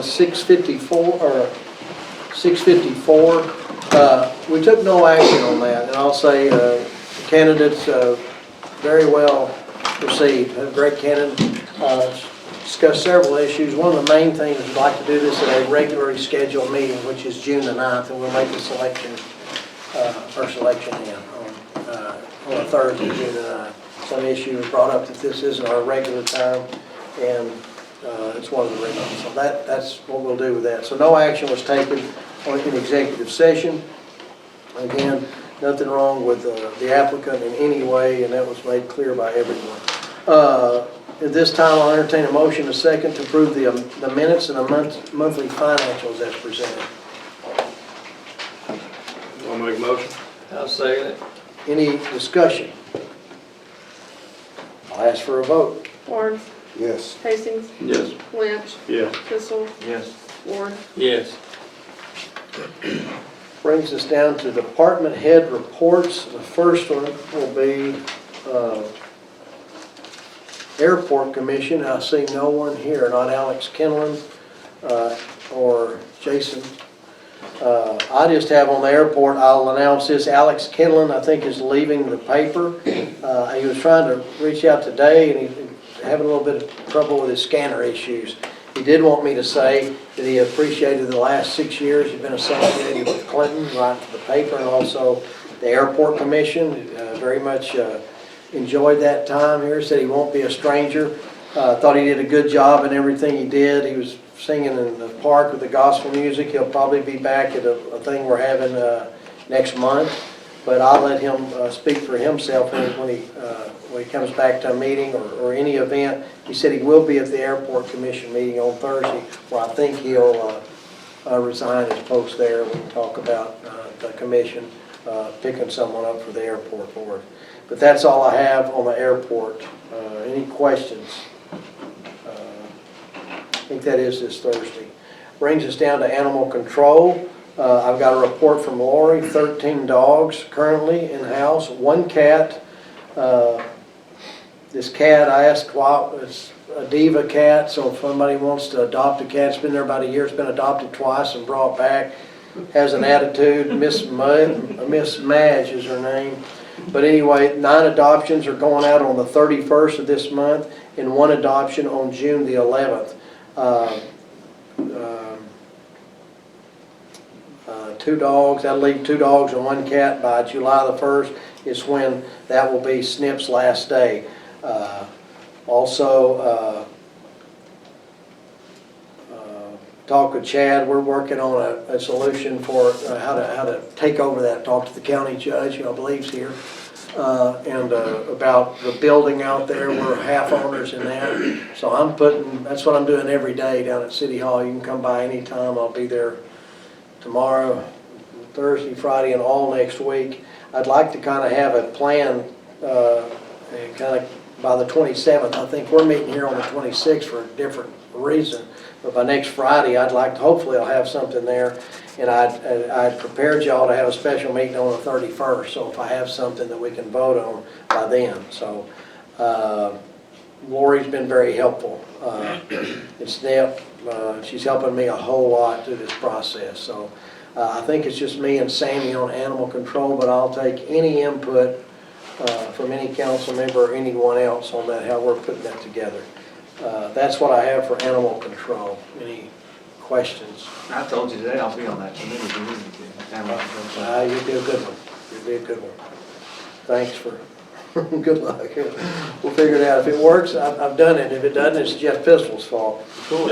654. We took no action on that, and I'll say the candidates very well received. A great candidate. Discussed several issues. One of the main things we'd like to do this at a regularly scheduled meeting, which is June the 9th, and we'll make the selection, our selection on a Thursday, June the 9th. Some issue was brought up that this isn't our regular time, and it's one of the regular. So that's what we'll do with that. So no action was taken on an executive session. Again, nothing wrong with the applicant in any way, and that was made clear by everyone. At this time, I'll entertain a motion, a second, to approve the minutes and the monthly financials as presented. I'll make a motion. I'll second it. Any discussion? I'll ask for a vote. Barnes, Yes. Hastings, Yes. Lynch, Yes. Kissel, Yes. Ward. Yes. Brings us down to department head reports. The first one will be Airport Commission. I see no one here, not Alex Kinlan or Jason. I just have on the airport, I'll announce this, Alex Kinlan, I think, is leaving the paper. He was trying to reach out today, and he's having a little bit of trouble with his scanner issues. He did want me to say that he appreciated the last 6 years he's been associated with Clinton, right to the paper, and also the Airport Commission. Very much enjoyed that time here. Said he won't be a stranger. Thought he did a good job in everything he did. He was singing in the park with the gospel music. He'll probably be back at a thing we're having next month. But I'll let him speak for himself when he comes back to a meeting or any event. He said he will be at the Airport Commission meeting on Thursday, where I think he'll resign his post there. We can talk about the commission picking someone up for the airport board. But that's all I have on the airport. Any questions? I think that is this Thursday. Brings us down to animal control. I've got a report from Lori, 13 dogs currently in-house, 1 cat. This cat, I asked why, it's a diva cat, so if somebody wants to adopt a cat, it's been there about a year, it's been adopted twice and brought back. Has an attitude. Miss Madge is her name. But anyway, 9 adoptions are going out on the 31st of this month, and 1 adoption on June the 11th. 2 dogs, that'll leave 2 dogs and 1 cat by July the 1st is when that will be Snip's last day. Talk with Chad, we're working on a solution for how to take over that, talk to the county judge, who I believe is here, and about the building out there. We're half owners in that. So that's what I'm doing every day down at City Hall. You can come by anytime. I'll be there tomorrow, Thursday, Friday, and all next week. I'd like to kind of have a plan kind of by the 27th. I think we're meeting here on the 26th for a different reason. But by next Friday, I'd like to, hopefully I'll have something there. And I'd prepared y'all to have a special meeting on the 31st. So if I have something that we can vote on by then. So Lori's been very helpful. It's Snip. She's helping me a whole lot through this process. So I think it's just me and Sammy on animal control, but I'll take any input from any council member or anyone else on that, how we're putting that together. That's what I have for animal control. Any questions? I told you today I'll be on that committee. You'll be a good one. You'll be a good one. Thanks for good luck. We'll figure it out. If it works, I've done it. If it doesn't, it's Jeff Pistol's fault. It'll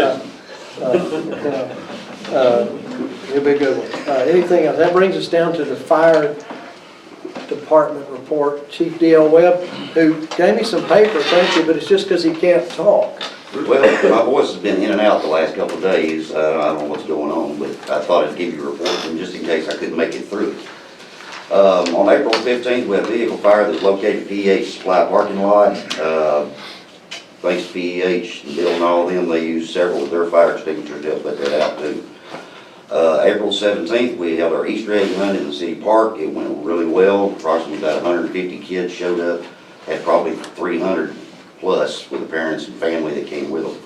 be a good one. Anything else? That brings us down to the fire department report. Chief D.L. Webb, who gave me some paper, thank you, but it's just because he can't talk. Well, my voice has been in and out the last couple of days. I don't know what's going on, but I thought I'd give you a report just in case I couldn't make it through. On April 15th, we had a vehicle fire that was located at PEH Supply parking lot. Thanks to PEH and Bill and all of them, they used several of their fire extinguishers to help put that out too. April 17th, we held our Easter egg hunt in the city park. It went really well. Approximately about 150 kids showed up. Had probably 300 plus with the parents and family that came with them.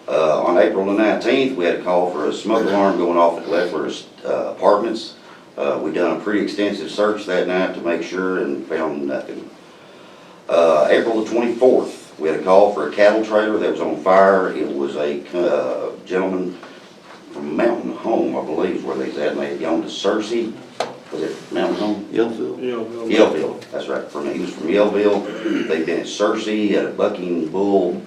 On April the 19th, we had a call for a smoke alarm going off at Leffler's Apartments. We done a pretty extensive search that night to make sure and found nothing. April the 24th, we had a call for a cattle trailer that was on fire. It was a gentleman from Mountain Home, I believe is where they was at, and they had gone to Searcy. Was it Mountain Home? Yellville. Yellville, that's right. He was from Yellville. They've been at Searcy at a bucking bull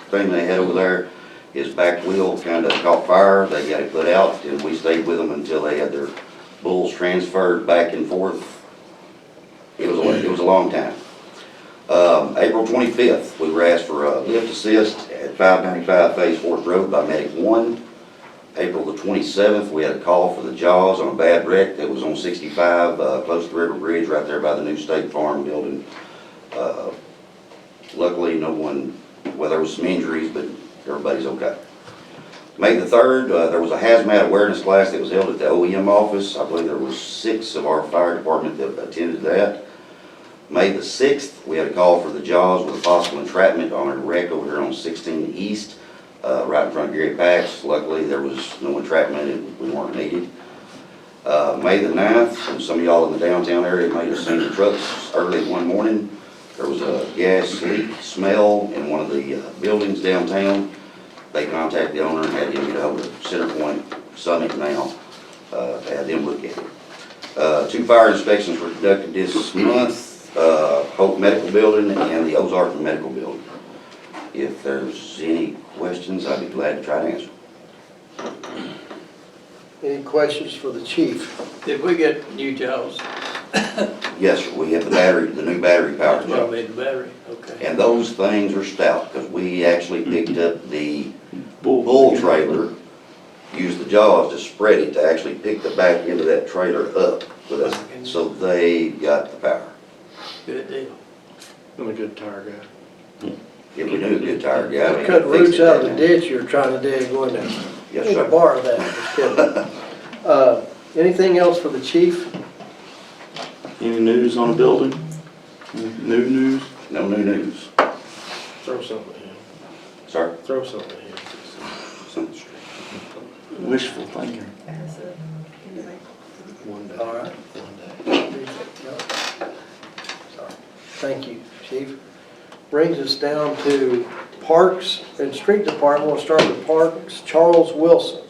thing they had over there. His back wheel kind of caught fire. They got it put out, and we stayed with them until they had their bulls transferred back and forth. It was a long time. April 25th, we were asked for a lift assist at 595 Phase 4th Road by Medic 1. April the 27th, we had a call for the Jaws on a bad wreck that was on 65, close to the River Bridge, right there by the new State Farm building. Luckily, no one, well, there was some injuries, but everybody's okay. May the 3rd, there was a hazmat awareness class that was held at the OEM office. I believe there was 6 of our fire department that attended that. May the 6th, we had a call for the Jaws with a possible entrapment on a wreck over here on 16 East, right in front of Gary Pax. Luckily, there was no entrapment and we weren't needed. May the 9th, and some of y'all in the downtown area may have seen the trucks early one morning. There was a gas leak smell in one of the buildings downtown. They contacted the owner and had him get a hold of Centerpoint Summit now to have them look at it. 2 fire inspections were conducted this month. Hope Medical Building and the Ozark Medical Building. If there's any questions, I'd be glad to try to answer. Any questions for the chief? Did we get new Jaws? Yes, sir, we have the new battery powered Well, truck. made the battery, okay. And those things are stout, because we actually picked up the bull trailer, used the Jaws to spread it to actually pick the back end of that trailer up with us, so they got the power. Good deal. I'm a good tire guy. If we knew a good tire guy. we Cut could fix roots it out of that the night. ditch you're trying to dig, going down. Yes, Need to sir. borrow that, just kidding. Anything else for the chief? Any news on the building? New news? No new news. Throw something at him. Sorry. Throw something at him. Something straight. Wishful thinking. One day. All right. One day. Sorry. Thank you, chief. Brings us down to Parks and Street Department. We'll start with Parks. Charles Wilson.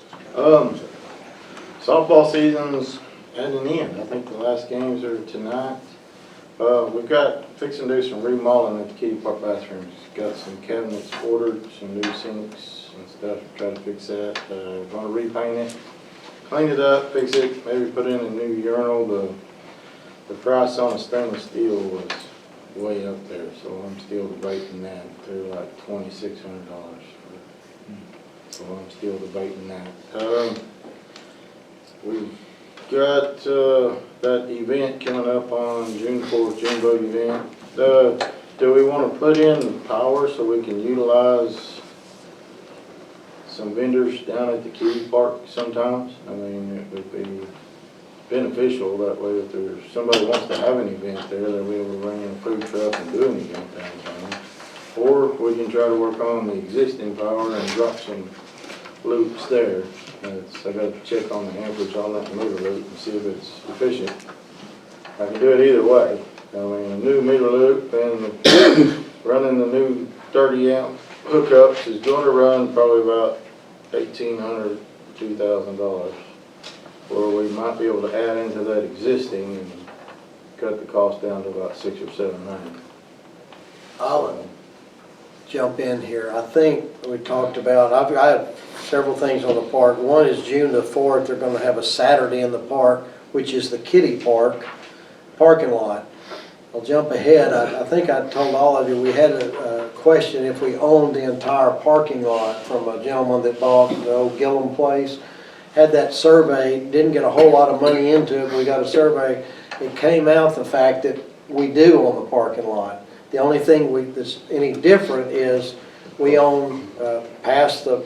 Softball season's at an end. I think the last games are tonight. We've got fixing to do some remodeling at the Kitty Park bathrooms. Got some cabinets ordered, some new sinks and stuff. Try to fix that. Gonna repaint it, clean it up, fix it, maybe put in a new urinal. The price on a stainless steel was way up there, so I'm still debating that. They're like $2,600. So I'm still debating that. We've got that event coming up on June 4th, Junebug event. Do we want to put in power so we can utilize some vendors down at the Kitty Park sometimes? I mean, it would be beneficial that way if there's somebody wants to have an event there, they'll be able to bring in a food truck and do an event downtown. Or we can try to work on the existing power and drop some loops there. I got to check on the amperage on that meter loop and see if it's efficient. I can do it either way. I mean, a new meter loop and running the new 30 amp hookups is going to run probably about $1,800 to $2,000. Or we might be able to add into that existing and cut the cost down to about $6,000 or $7,900. I'll jump in here. I think we talked about, I have several things on the park. One is June the 4th, they're going to have a Saturday in the park, which is the Kitty Park parking lot. I'll jump ahead. I think I told all of you we had a question if we owned the entire parking lot from a gentleman that bought the old Gillum place. Had that survey, didn't get a whole lot of money into it, but we got a survey. It came out the fact that we do own the parking lot. The only thing that's any different is we own past the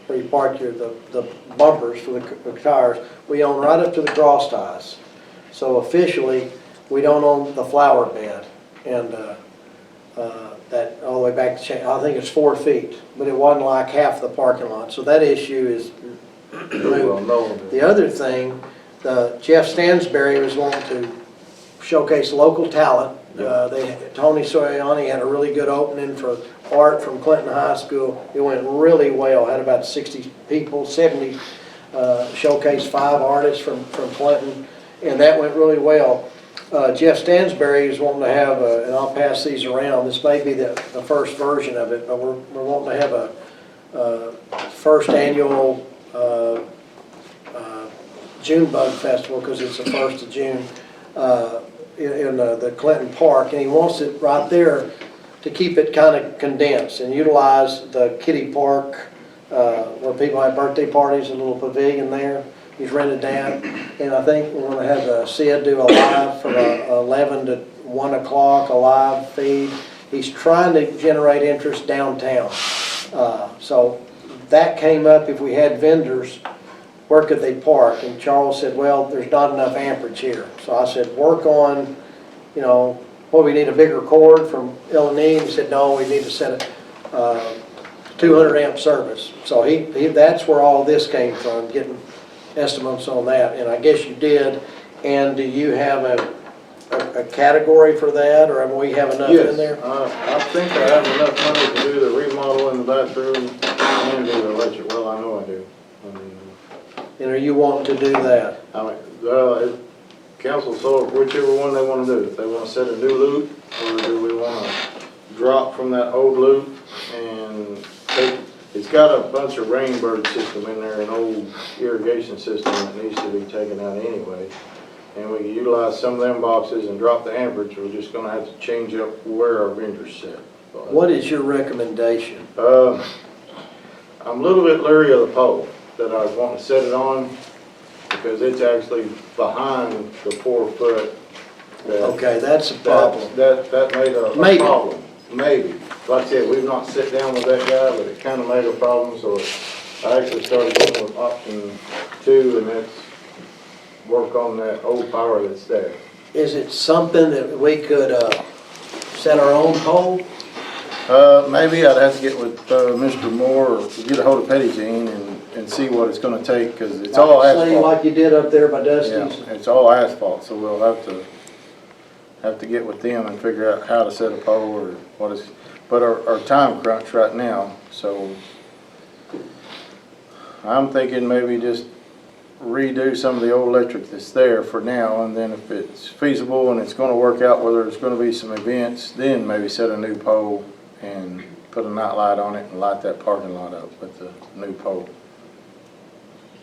where you park the bumpers for the tires. We own right up to the cross ties. So officially, we don't own the flower bed. And that all the way back to, I think it's 4 feet, but it wasn't like half the parking lot, so that issue is Well, no. the other thing, Jeff Stansberry was wanting to showcase local talent. Tony Soyani had a really good opening for art from Clinton High School. It went really well, had about 60 people, 70, showcased 5 artists from Clinton, and that went really well. Jeff Stansberry is wanting to have, and I'll pass these around, this may be the first version of it, but we're wanting to have a first annual Junebug Festival, because it's the 1st of June, in the Clinton Park, and he wants it right there to keep it kind of condensed and utilize the kiddie park where people have birthday parties, a little pavilion there. He's rented that, and I think we're going to have Sid do a live from 11 to 1 o'clock, a live feed. He's trying to generate interest downtown. So that came up, if we had vendors, where could they park? And Charles said, well, there's not enough amperage here. So I said, work on, you know, well, we need a bigger cord from L&E. He said, no, we need to set a 200 amp service. So that's where all this came from, getting estimates on that. And I guess you did. And do you have a category for that, or we have enough in there? I think I have enough money to do the remodel in the bathroom and do the electric. Well, I know I do. And are you wanting to do that? I mean, council, so whichever one they want to do. If they want to set a new loop, or do we want to drop from that old loop and take, it's got a bunch of rainbird system in there, an old irrigation system that needs to be taken out anyway. And we can utilize some of them boxes and drop the amperage. We're just going to have to change up where our vendors set. What is your recommendation? I'm a little bit leery of the pole that I want to set it on, because it's actually behind the 4 foot. Okay, that's a problem. That made a problem. Maybe. Like I said, we've not sat down with that guy, but it kind of made a problem, so I actually started going with option 2, and that's work on that old power that's there. Is it something that we could set our own pole? Maybe I'd have to get with Mr. Moore, or get a hold of Petty Jean and see what it's gonna take, because it's all asphalt. Like you did up there by Dusty's? Yeah, it's all asphalt, so we'll have to get with them and figure out how to set a pole or what is, but our time crunch right now, so I'm thinking maybe just redo some of the old electric that's there for now, and then if it's feasible and it's gonna work out, whether there's gonna be some events, then maybe set a new pole and put a night light on it and light that parking lot up with the new pole.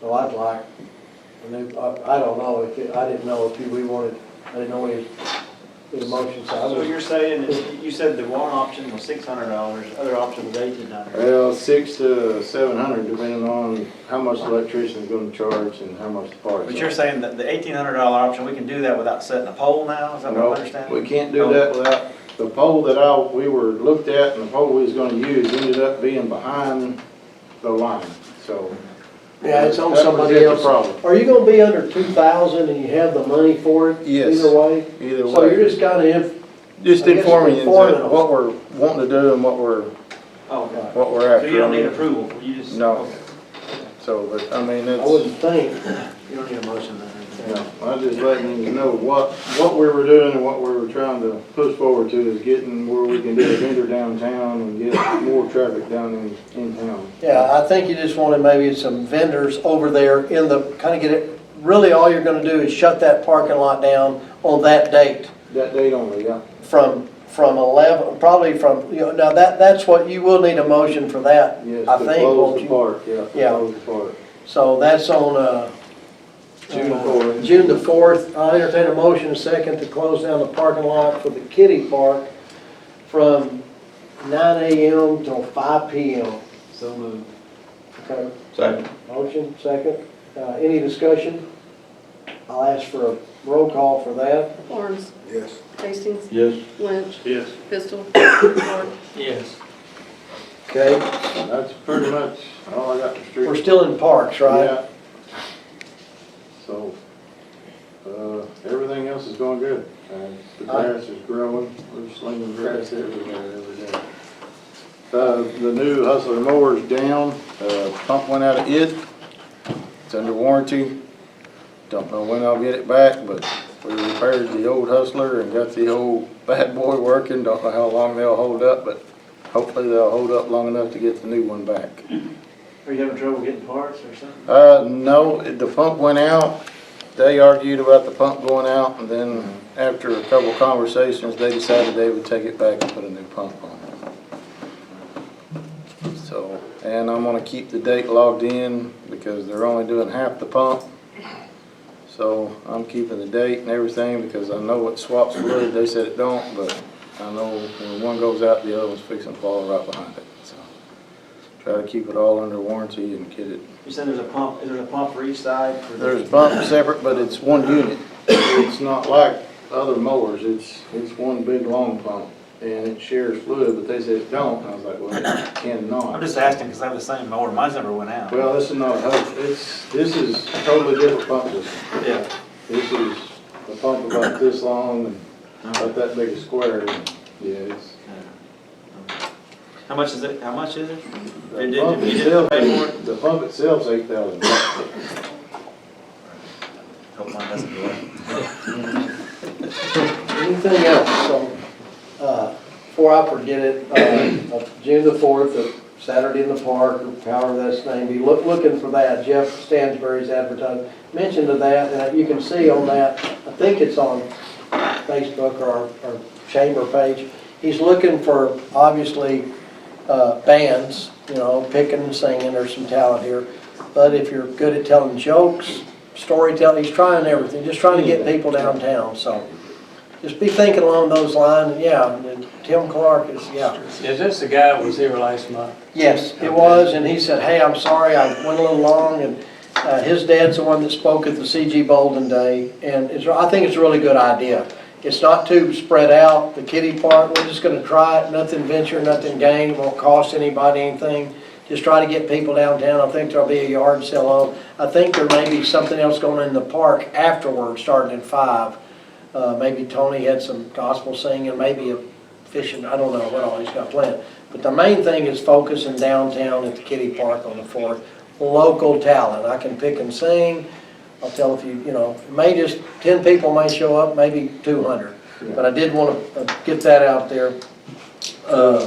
So I'd like, I don't know, I didn't know if we wanted, I didn't know we did a motion, So you're saying, you said the one option was $600, other option was $1,800. Well, 600 to 700, depending on how much the electrician is gonna charge and how much the parts. But you're saying that the $1,800 option, we can do that without setting a pole now? Is that what No, I'm understanding? we can't do that without, the pole that we were looked at and the pole we was gonna use ended up being behind the line, so. yeah, it's on that was somebody the else. problem. Are you gonna be under 2,000 and you have the money for it? Yes. Either way? Either way. So you're just kinda Just I guess informing you informing us. what we're wanting to do and what we're Okay. after. So you don't need approval, you just? No. Okay. So, but, I mean, I it's, wouldn't think. You don't need a motion then? no, I just letting you know what we were doing and what we were trying to push forward to is getting where we can get a vendor downtown and get more traffic down in town. Yeah, I think you just wanted maybe some vendors over there in the, kinda get it, really all you're gonna do is shut that parking lot down on that date. That date only, yeah. From 11, probably from, you know, now that's what, you will need a motion for that, Yes, I to think, close won't the you? park, yeah. Yeah. Close the park. So that's on, June the 4th. June the 4th. I'll entertain a motion a second to close down the parking lot for the kiddie park from 9 a.m. till 5 p.m. So moved. Okay, Second. motion, second. Any discussion? I'll ask for a roll call for that. Barnes. Yes. Hastings. Yes. Lynch. Yes. Pistol. Ford. Yes. Okay, And that's pretty much all I got to street. we're still in parks, right? Yeah. So, everything else is going good. The grass is growing, we're slinging grass everywhere every day. The new Hustler mower's down, pump went out of it. It's under warranty. Don't know when I'll get it back, but we repaired the old Hustler and got the old bad boy working. Don't know how long they'll hold up, but hopefully they'll hold up long enough to get the new one back. Are you having trouble getting parts or something? No, the pump went out. They argued about the pump going out, and then after a couple conversations, they decided they would take it back and put a new pump on it. So, and I'm gonna keep the date logged in because they're only doing half the pump. So I'm keeping the date and everything because I know it swaps fluid. They said it don't, but I know when one goes out, the other one's fixing to fall right behind it. So try to keep it all under warranty and get it. You said there's a pump, is there a pump for each side? There's a pump separate, but it's one unit. It's not like other mowers. It's one big long pump and it shares fluid, but they said it don't. And I was like, well, it cannot. I'm just asking because I have the same mower. Mine's never went out. Well, this is not a hose. This is a totally different pump system. Yeah. This is a pump about this long and about that big a square. And yeah, it's. How much is it? How much is it? The pump itself, the pump itself's $8,000. Hope mine doesn't go out. Anything else? So, before I forget it, June the 4th, Saturday in the Park, or however that's named, be looking for that. Jeff Stansbury's advertising. Mention to that, and you can see on that, I think it's on Facebook or our chamber page. He's looking for, obviously, bands, you know, picking and singing. There's some talent here. But if you're good at telling jokes, storytelling, he's trying everything, just trying to get people downtown. So just be thinking along those lines. And yeah, and Tim Clark is, yeah. Is this the guy that was here last month? Yes, it was. And he said, hey, I'm sorry, I went a little long. And his dad's the one that spoke at the C.G. Bolden Day. And I think it's a really good idea. It's not too spread out, the kiddie part. We're just going to try it. Nothing venture, nothing gain. It won't cost anybody anything. Just try to get people downtown. I think there'll be a yard sale. I think there may be something else going on in the park afterwards, starting at 5. Maybe Tony had some gospel singing, maybe a fishing. I don't know what all he's got planned. But the main thing is focusing downtown at the kiddie park on the 4th. Local talent. I can pick and sing. I'll tell if you know, may just 10 people may show up, maybe 200. Yeah. But I did want to get that out there.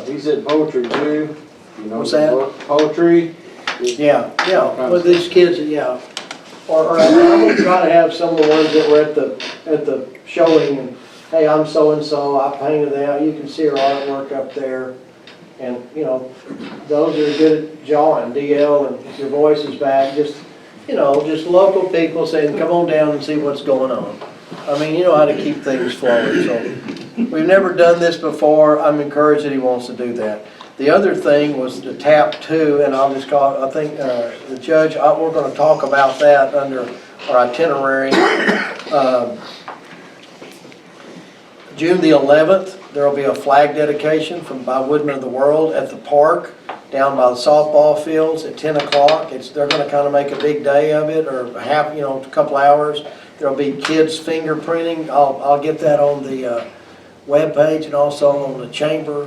He said poetry too. You know, what's that? Poetry. Yeah. With these kids, yeah. Or I'm going to try to have some of the ones that were at the showing. And hey, I'm so and so. I painted that. You can see her artwork up there. And you know, those that are good at jawing, DL, and if your voice is back, just. You know, just local people saying, come on down and see what's going on. I mean, you know how to keep things flowing. So we've never done this before. I'm encouraged that he wants to do that. The other thing was the TAP 2, and I'll just call it, I think the judge, we're going to talk about that under our itinerary. June the 11th, there will be a flag dedication by Woodmen of the World at the park. Down by the softball fields at 10 o'clock. They're going to kind of make a big day of it, or a couple hours. There'll be kids fingerprinting. I'll get that on the webpage and also on the chamber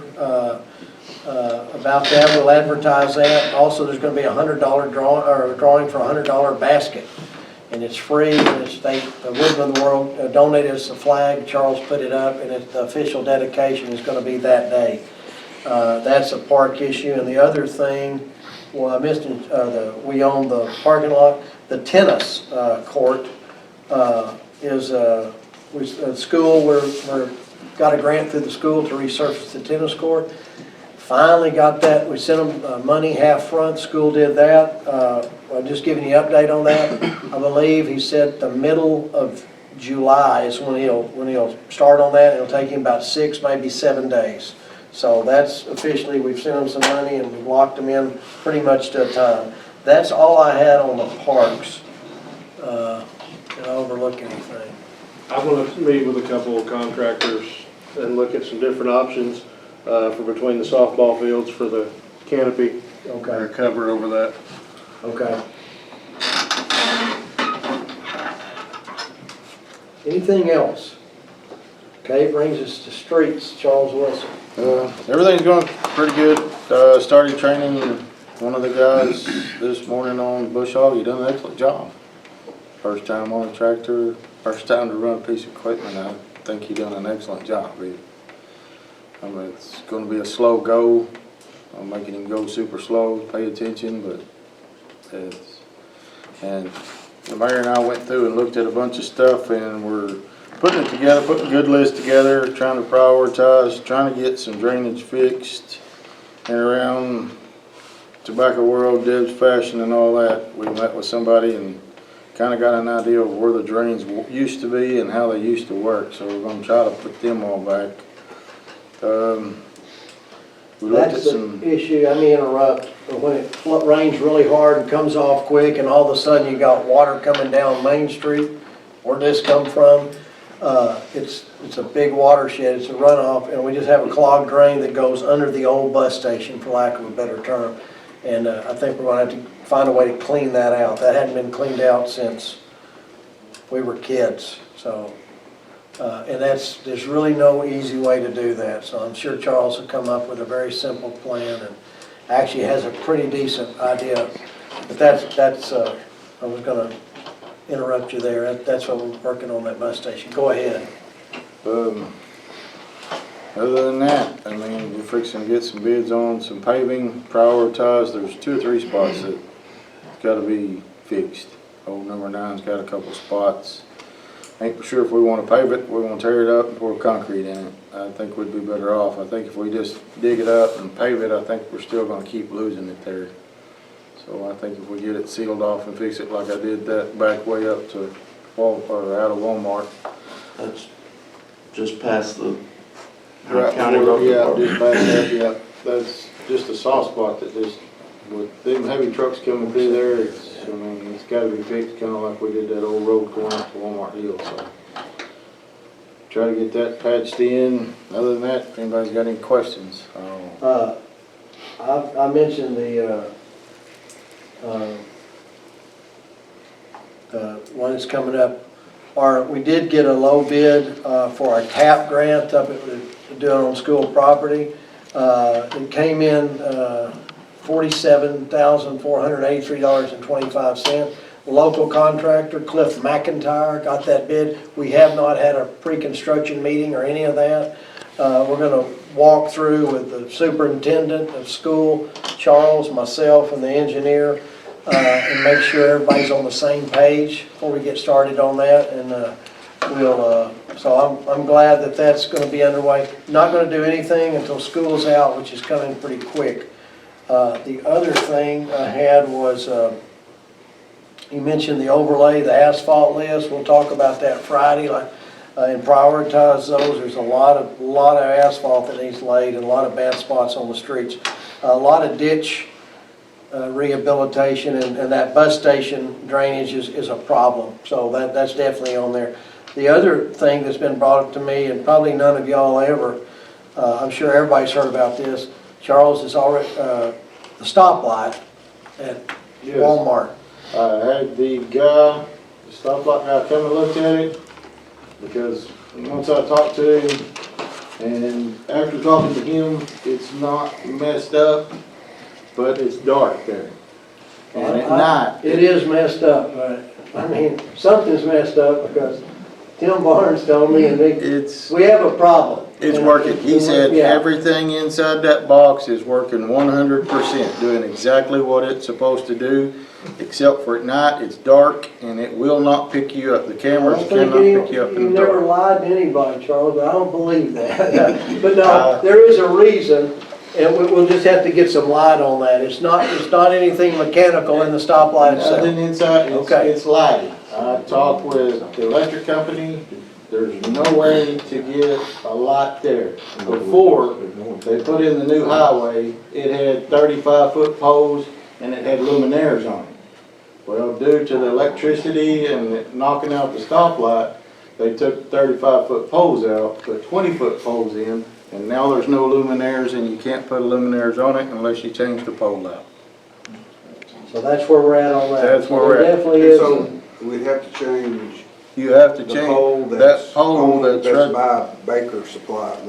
about that. We'll advertise that. Also, there's going to be a $100 drawing for a $100 basket, and it's free. And the Woodmen of the World donated us a flag. Charles put it up, and the official dedication is going to be that day. That's a park issue. And the other thing, well, I missed we own the parking lot. The tennis court is a school. We're got a grant through the school to resurface the tennis court. Finally got that. We sent them money half front. School did that. I'm just giving you an update on that. I believe he said the middle of July is when he'll start on that. It'll take him about 6, maybe 7 days. So that's officially, we've sent them some money and we've locked them in pretty much to a time. That's all I had on the parks. Did I overlook anything? I'm going to meet with a couple of contractors and look at some different options for between the softball fields for the canopy. Okay. Cover over that. Okay. Anything else? Okay, brings us to streets, Charles Wilson. Everything's going pretty good. Started training one of the guys this morning on bush hog. He done an excellent job. First time on a tractor, first time to run a piece of equipment. I think he done an excellent job. It's gonna be a slow go. I'm making him go super slow, pay attention, but and the mayor and I went through and looked at a bunch of stuff, and we're putting it together, putting a good list together, trying to prioritize, trying to get some drainage fixed and around Tobacco World, Deb's Fashion and all that. We met with somebody and kind of got an idea of where the drains used to be and how they used to work, so we're gonna try to put them all back. We looked at That's the some, issue, I may interrupt, but when it rains really hard and comes off quick and all of a sudden you got water coming down Main Street, where this come from, it's a big watershed, it's a runoff, and we just have a clogged drain that goes under the old bus station, for lack of a better term. And I think we're gonna have to find a way to clean that out. That hadn't been cleaned out since we were kids, so. And there's really no easy way to do that, so I'm sure Charles will come up with a very simple plan and actually has a pretty decent idea. But that's I was gonna interrupt you there. That's what we're working on, that bus station. Go ahead. other than that, I mean, we're fixing to get some bids on some paving, prioritize. There's 2 or 3 spots that gotta be fixed. Old number 9's got a couple spots. Ain't for sure if we want to pave it, we want to tear it up and pour concrete in it. I think we'd be better off. I think if we just dig it up and pave it, I think we're still going to keep losing it there. So I think if we get it sealed off and fix it like I did that back way up to out of Walmart. That's just past the Right, county road yeah, department. just back there, yeah. That's just a soft spot that just, with them heavy trucks coming through there, it's gotta be fixed, kinda like we did that old road going up to Walmart Hill, so. Try to get that patched in. Other than that, if anybody's got any questions, I mentioned the one that's coming up. We did get a low bid for our TAP grant up at doing on school property. It came in $47,483.25. Local contractor, Cliff McIntyre, got that bid. We have not had a pre-construction meeting or any of that. We're going to walk through with the superintendent of school, Charles, myself, and the engineer, and make sure everybody's on the same page before we get started on that. And so I'm glad that that's going to be underway. Not going to do anything until school's out, which is coming pretty quick. The other thing I had was, you mentioned the overlay, the asphalt list. We'll talk about that Friday and prioritize those. There's a lot of asphalt that needs laid and a lot of bad spots on the streets. A lot of ditch rehabilitation and that bus station drainage is a problem. So that's definitely on there. The other thing that's been brought up to me, and probably none of y'all ever, I'm sure everybody's heard about this, Charles is already, the stoplight at Walmart. I had the stoplight guy come and look at it, because once I talked to him, and after talking to him, it's not messed up, but it's dark there. And at night. It is messed up, but I mean, something's messed up because Tim Barnes told me, and we have a problem. It's working. He said everything inside that box is working 100%, doing exactly what it's supposed to do, except for at night, it's dark, and it will not pick you up. The cameras cannot pick you up in the dark. You never lied to anybody, Charles, but I don't believe that. But no, there is a reason, and we'll just have to get some light on that. It's not anything mechanical in the stoplight itself. Nothing inside, Okay. it's lighting. I talked with the electric company. There's no way to get a light there. Before they put in the new highway, it had 35-foot poles and it had luminaires on it. Well, due to the electricity and it knocking out the stoplight, they took 35-foot poles out, put 20-foot poles in, and now there's no luminaires, and you can't put luminaires on it unless you change the pole out. So that's where we're at on that. That's where we're at. There definitely is. So we'd have to change You have to The change, pole that that's, pole that's that's right, by Baker Supply,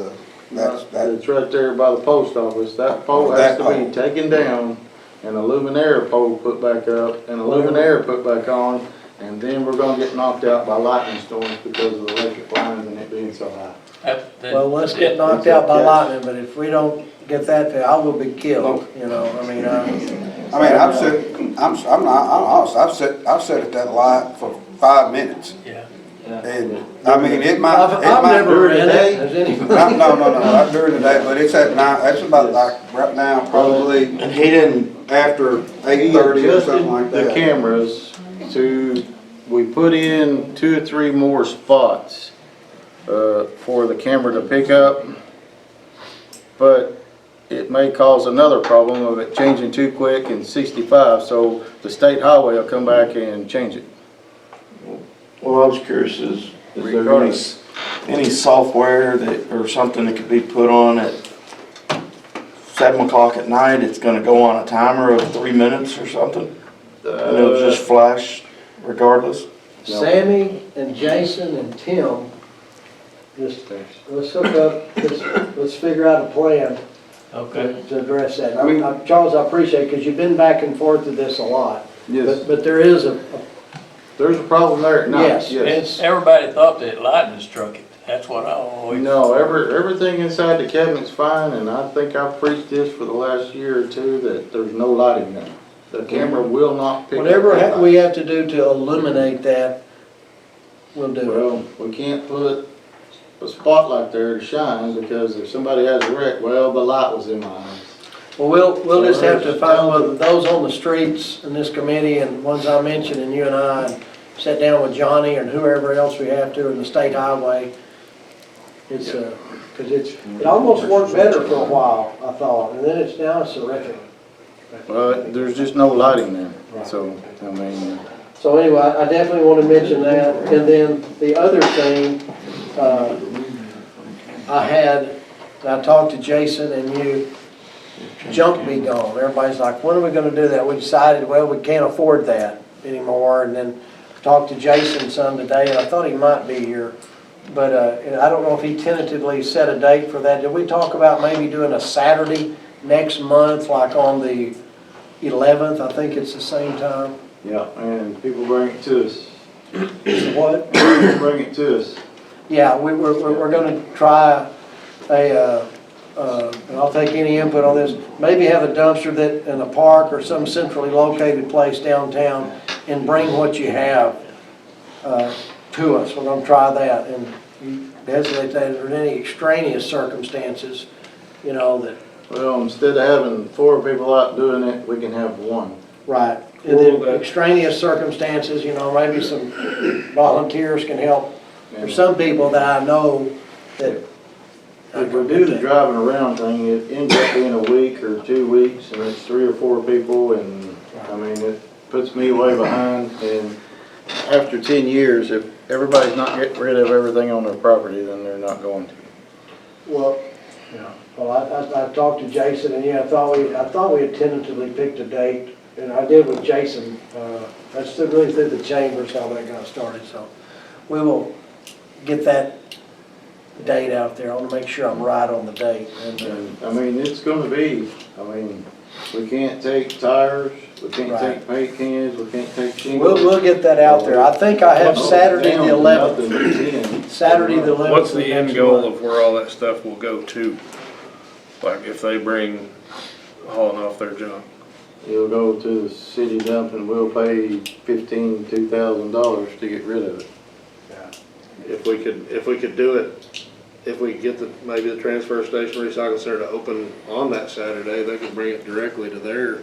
that's that's right there by the post office, that pole That has to pole. be taken down and a luminaire pole put back up and a luminaire put back on, and then we're gonna get knocked out by lightning storms because of the electric lines and it being so high. Well, let's get knocked out by lightning, but if we don't get that, I will be killed, you know, I mean, I've sit, I'm honest, I've sat at that light for 5 minutes. Yeah. And, I mean, it might, I've never ran it. Has anybody? No, not during the day, but it's at night, that's about like, right now, probably And he didn't, after He 8:30 or something like adjusted the that. cameras to, we put in 2 or 3 more spots, for the camera to pick up. But it may cause another problem of it changing too quick in 65, so the state highway will come back and change it. well, I was curious, is there Regardless. any software that, or something that could be put on at 7 o'clock at night, it's gonna go on a timer of 3 minutes or something? And it'll just flash regardless? Sammy and Jason and Tim, just, let's hook up, let's figure out a plan Okay. to address that. I mean, Charles, I appreciate it, because you've been back and forth with this a lot. Yes, But there is there's a problem there at night, yes, yes. Everybody thought that lightning struck it. That's what I always. No, everything inside the cabinet's fine, and I think I've preached this for the last year or two, that there's no lighting there. The camera will not pick up. whatever that we light. have to do to eliminate that, we'll do it. Well, we can't put a spotlight there to shine, because if somebody has a wreck, well, the light was in my eyes. Well, we'll just have to find whether those on the streets in this committee and ones I mentioned and you and I, and sit down with Johnny and whoever else we have to in the state highway. It's, cause it almost worked better for a while, I thought, and then now it's horrific. But there's just no lighting there, so, I mean, So anyway, I definitely want to mention that, and then the other thing, I talked to Jason and you, junk be gone. Everybody's like, when are we gonna do that? We decided, well, we can't afford that anymore, and then talked to Jason some today, and I thought he might be here. But, I don't know if he tentatively set a date for that. Did we talk about maybe doing a Saturday next month, like on the 11th? I think it's the same time. yeah, and people bring it to us. What? People bring it to us. Yeah, we're gonna try and I'll take any input on this, maybe have a dumpster that, in a park or some centrally located place downtown, and bring what you have, to us. We're gonna try that, and you hesitate that, if there's any extraneous circumstances, you know, that, Well, instead of having 4 people out doing it, we can have 1. right. And then extraneous circumstances, you know, maybe some volunteers can help. There's some people that I know that If we can do do the that. driving around thing, it ends up being a week or 2 weeks, and it's 3 or 4 people, and, I mean, it puts me way behind, and after 10 years, if everybody's not getting rid of everything on their property, then they're not going to. Well, yeah, well, I talked to Jason, and yeah, I thought we had tentatively picked a date, and I did with Jason, that's really through the chambers how that got started, so we will get that date out there. I want to make sure I'm right on the date. And, I mean, it's gonna be, I mean, we can't take tires, we can't take paint cans, we can't take shingles. We'll get that out there. I think I have Saturday the Down to 11th. nothing but 10. Saturday the 11th. What's the of end next goal month. of where all that stuff will go to? Like if they bring hauling off their junk? It'll go to the city dump, and we'll pay $2,000 to get rid of it. If we could do it, if we could get maybe the transfer station recycle center to open on that Saturday, they could bring it directly to there,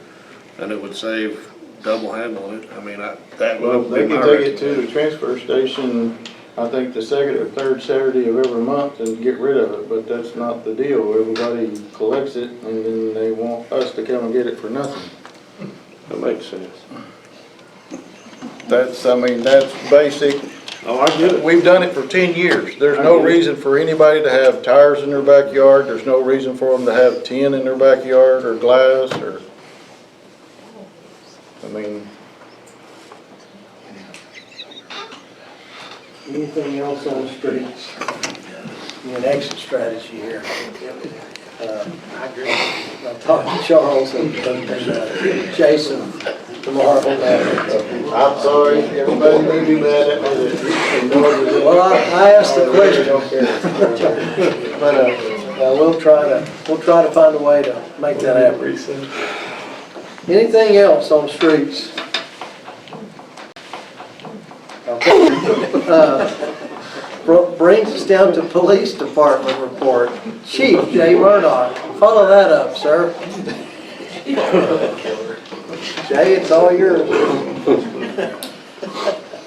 and it would save double handling it. I mean, that Well, would they be can my take it to the recommendation. transfer station, I think the 2nd or 3rd Saturday of every month, and get rid of it, but that's not the deal. Everybody collects it, and then they want us to come and get it for nothing. That makes sense. That's, I mean, that's basic. Oh, I get it. We've done it for 10 years. There's no reason for anybody to have tires in their backyard. There's no reason for them to have tin in their backyard or glass or, I mean. Anything else on the streets? An exit strategy here. I agree. I'll talk to Charles and Jason tomorrow on that. I'm sorry, everybody may be mad at me that. Well, I asked the question. But, we'll try to find a way to make that happen. Anything else on the streets? Okay. Brings us down to police department report. Chief Jay Murdoch, follow that up, sir. Jay, it's all yours.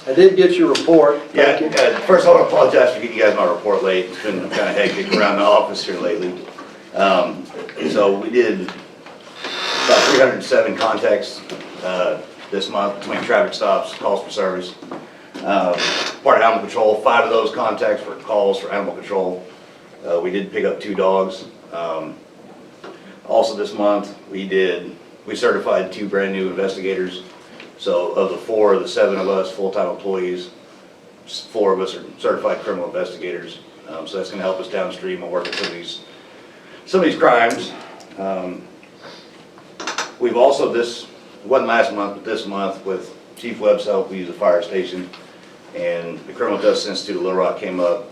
I did get your report. Yeah, Thank you. first I want to apologize for getting you guys my report late. It's been kind of hectic around the office here lately. So we did about 307 contacts this month between traffic stops, calls for service. Part of animal control, 5 of those contacts were calls for animal control. We did pick up 2 dogs. Also this month, we certified 2 brand new investigators. So of the 4 of the 7 of us full-time employees, 4 of us are certified criminal investigators. So that's gonna help us downstream and work with some of these crimes. We've also, this wasn't last month, but this month with Chief Webb's help, we use a fire station. And the Criminal Justice Institute of Little Rock came up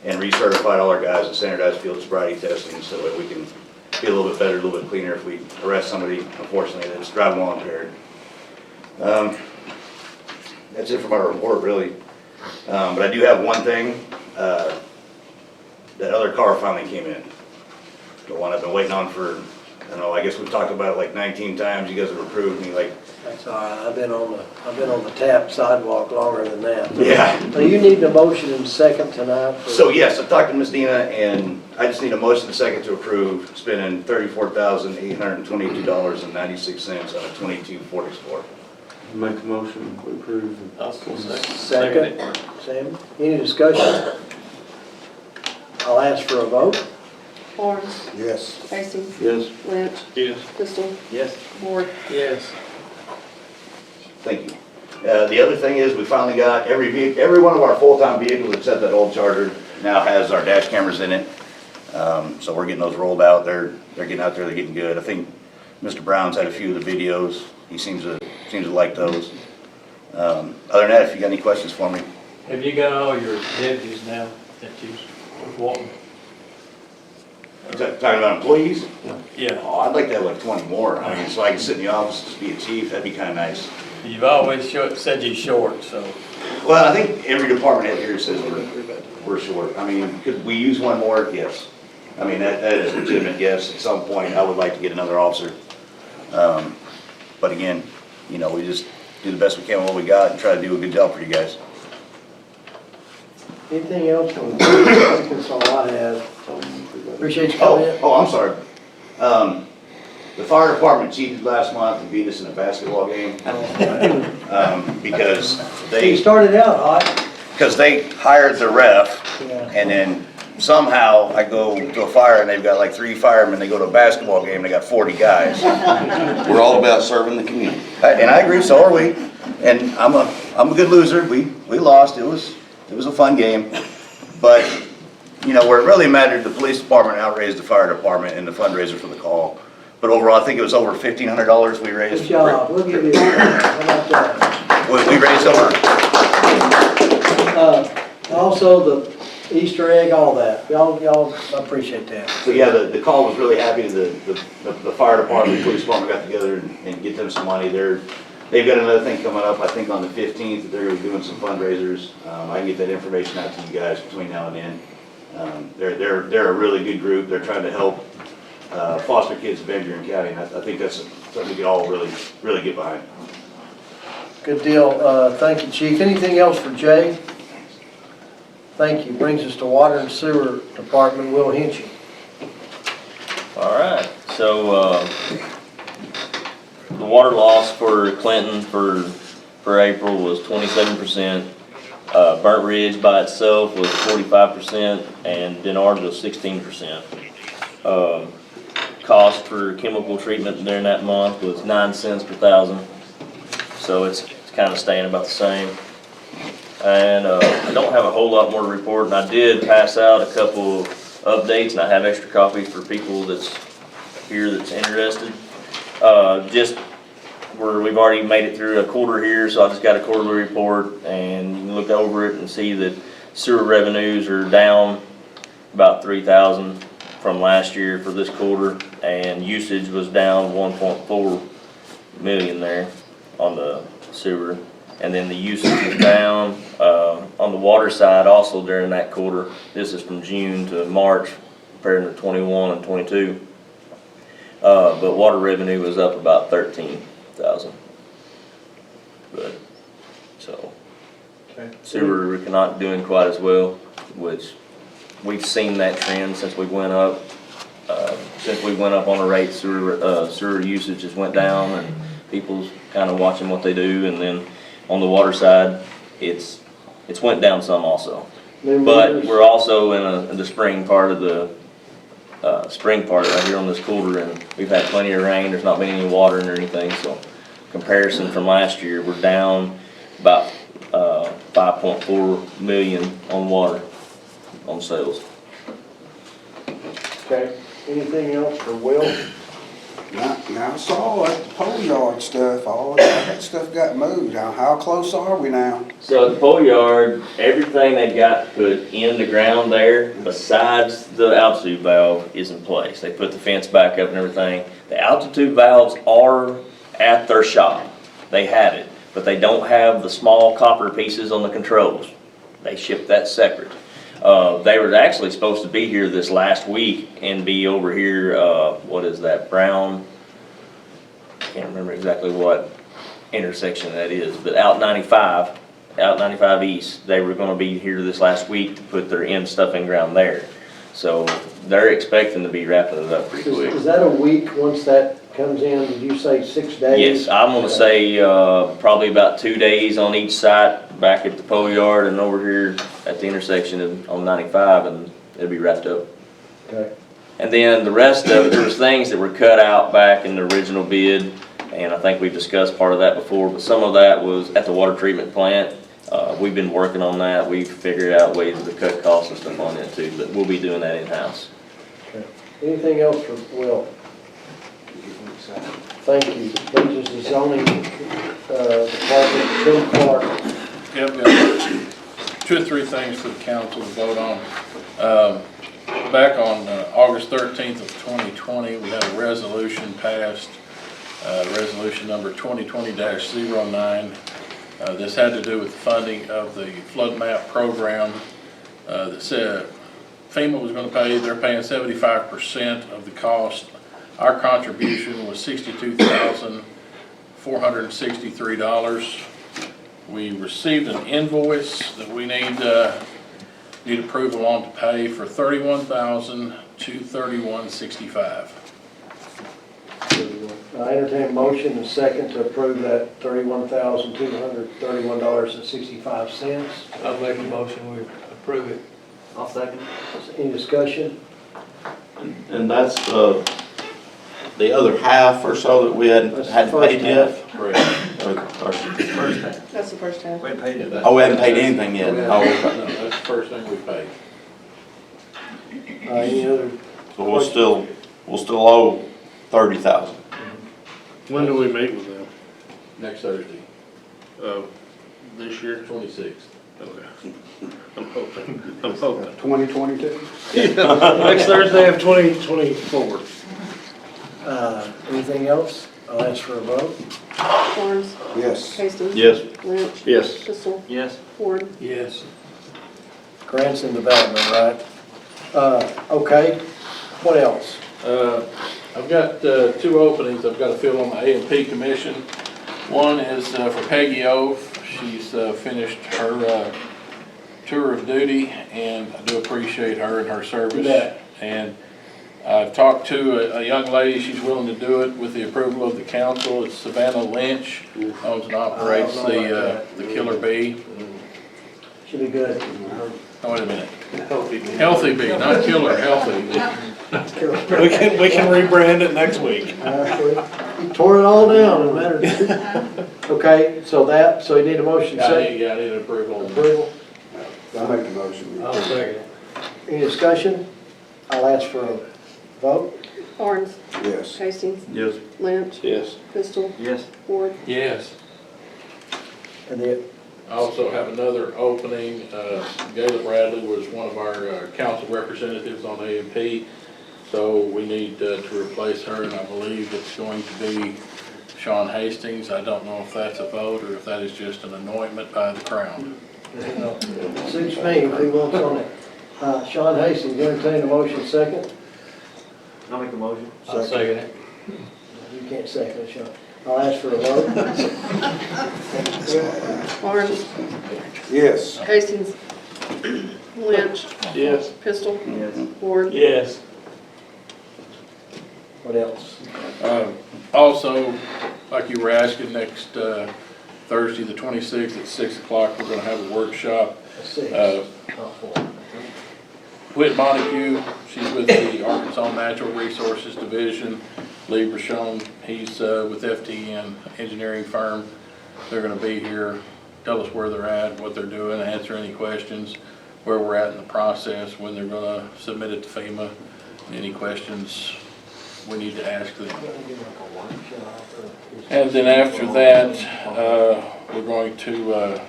and recertified all our guys in standardized field sobriety testing so that we can be a little bit better, a little bit cleaner if we arrest somebody, unfortunately, that's driving while impaired. That's it for my report, really. But I do have one thing. That other car finally came in. The one I've been waiting on for, I don't know, I guess we've talked about it like 19 times. You guys have approved me like. That's all right. I've been on the tap sidewalk longer than that. Yeah. So you need a motion and second tonight? So yes, I talked to Ms. Dina and I just need a motion and second to approve spending $34,822.96 on a 22 Ford Explorer. Make a motion, we approve. I'll second. Second. Sam, any discussion? I'll ask for a vote. Barnes, Yes. Hastings, Yes. Lynch, Yes. Pistol, Yes. Ward. Yes. Thank you. The other thing is we finally got every one of our full-time vehicles except that old Charger now has our dash cameras in it. So we're getting those rolled out. They're getting out there, they're getting good. I think Mr. Brown's had a few of the videos. He seems to like those. Other than that, if you got any questions for me. Have you got all your deputies now that you want? Talking about employees? Yeah. Oh, I'd like to have like 20 more. I mean, so I can sit in the office, just be a chief. That'd be kind of nice. You've always said you're short, so. Well, I think every department head here says we're short. I mean, could we use one more? Yes. I mean, that is a legitimate yes. At some point, I would like to get another officer. But again, you know, we just do the best we can with what we got and try to do a good job for you guys. Anything else? That's all I have. Appreciate you coming in. Oh, I'm sorry. The fire department cheated last month and beat us in a basketball game. Because You started out hot. they hired the ref. Yeah. And then somehow I go to a fire and they've got like 3 firemen, they go to a basketball game, they got 40 guys. We're all about serving the community. And I agree, so are we. And I'm a good loser, we lost, it was a fun game. But, you know, where it really mattered, the police department outraised the fire department in the fundraiser for the call. But overall, I think it was over $1,500 we raised. Good job. We'll give you a round. How about that? We raised over. Also, the Easter egg, all that. Y'all appreciate that. So yeah, the call was really happy. The fire department, the police department got together and get them some money. They've got another thing coming up, I think on the 15th, that they're gonna be doing some fundraisers. I can get that information out to you guys between now and then. They're a really good group. They're trying to help foster kids in Van Buren County, and I think that's something we can all really get behind. Good deal. Thank you, Chief. Anything else for Jay? Thank you. Brings us to Water and Sewer Department, Will Hinchy. All right, so the water loss for Clinton for April was 27%. Burnt Ridge by itself was 45%, and Denard was 16%. Cost for chemical treatment during that month was 9 cents per thousand, so it's kind of staying about the same. And I don't have a whole lot more to report, and I did pass out a couple updates, and I have extra copies for people that's here that's interested. Just we've already made it through a quarter here, so I just got a quarterly report, and you can look over it and see that sewer revenues are down about 3,000 from last year for this quarter, and usage was down 1.4 million there on the sewer. And then the usage was down on the water side also during that quarter. This is from June to March compared to 21 and 22. But water revenue was up about 13,000. But, so, sewer we're not doing quite as well, which we've seen that trend since we went up. Since we went up on the rate, sewer usage just went down, and people's kind of watching what they do. And then on the water side, it's went down some also. But we're also in the spring part of the spring part right here on this quarter, and we've had plenty of rain. There's not been any watering or anything, so comparison from last year, we're down about 5.4 million on water on sales. Okay, anything else for Will? Now I saw that the pole yard stuff, all that stuff got moved. Now, how close are we now? So at the pole yard, everything they got put in the ground there, besides the altitude valve, is in place. They put the fence back up and everything. The altitude valves are at their shop. They have it, but they don't have the small copper pieces on the controls. They ship that separate. They were actually supposed to be here this last week and be over here, what is that, Brown? Can't remember exactly what intersection that is, but out 95 East, they were gonna be here this last week to put their end stuff in ground there. So they're expecting to be wrapping it up pretty quick. Is that a week once that comes in? Did you say 6 days? Yes, I'm gonna say, probably about 2 days on each site, back at the pole yard and over here at the intersection on 95, and it'll be wrapped up. Okay. And then the rest of it, there was things that were cut out back in the original bid, and I think we've discussed part of that before, but some of that was at the water treatment plant. We've been working on that. We've figured out ways to cut costs and stuff on that too, but we'll be doing that in-house. Okay. Anything else for Will? Thank you. This is the zoning department, Tim Clark. Yep, got 2 or 3 things for the council to vote on. Back on August 13th of 2020, we had a resolution passed, resolution number 2020-09. This had to do with the funding of the flood map program that said FEMA was going to pay, they're paying 75% of the cost. Our contribution was $62,463. We received an invoice that we need approval on to pay for $31,231.65. I entertain a motion and second to approve that $31,231.65. I'll make a motion, we approve it. I'll second. Any discussion? And that's the other half or so that we hadn't paid yet? Correct. First half. That's the first half. We ain't paid it. Oh, we haven't paid anything yet? No, Oh, okay. that's the first thing we paid. Any other? So we'll still owe 30,000. When do we meet with them? Next Thursday, This year? 26th. Okay. I'm hoping. 2022? Next Thursday of 2024. Anything else? I'll ask for a vote. Barnes, Yes. Hastings. Yes. Lynch. Yes. Bissell. Yes. Ford. Yes. Grants and development, right? Okay, what else? I've got 2 openings I've got to fill on the A&P Commission. One is for Peggy Ove. She's finished her tour of duty, and I do appreciate her and her service. Yeah. And I've talked to a young lady, she's willing to do it with the approval of the council. It's Savannah Lynch, owns and operates the Killer Bee. Should be good. Oh, wait a minute. Healthy Bee, not Killer, Healthy. We can rebrand it next week. You tore it all down, it mattered. Okay, so you need a motion, second? Yeah, I need approval. Approval? I make the motion. I'll second it. Any discussion? I'll ask for a vote. Barnes, Yes. Hastings, Yes. Lynch, Yes. Pistol, Yes. Ward. Yes. And the, I also have another opening. Gayla Bradley was one of our council representatives on A&P, so we need to replace her, and I believe it's going to be Sean Hastings. I don't know if that's a vote or if that is just an anointment by the crown. suits me if he wants on it. Sean Hastings, entertain a motion, second? I'll make a motion. I'll second it. You can't second it, Sean. I'll ask for a vote. Barnes, Yes. Hastings, Lynch, Yes. Pistol, Yes. Ward. Yes. What else? Also, like you were asking, next Thursday, the 26th at 6 o'clock, we're going to have a workshop. Six, Uh, not four. Whit Montague, she's with the Arkansas Natural Resources Division. Lee Brashon, he's with FTN Engineering Firm. They're gonna be here, tell us where they're at, what they're doing, answer any questions, where we're at in the process, when they're gonna submit it to FEMA, any questions we need to ask them. And then after that, we're going to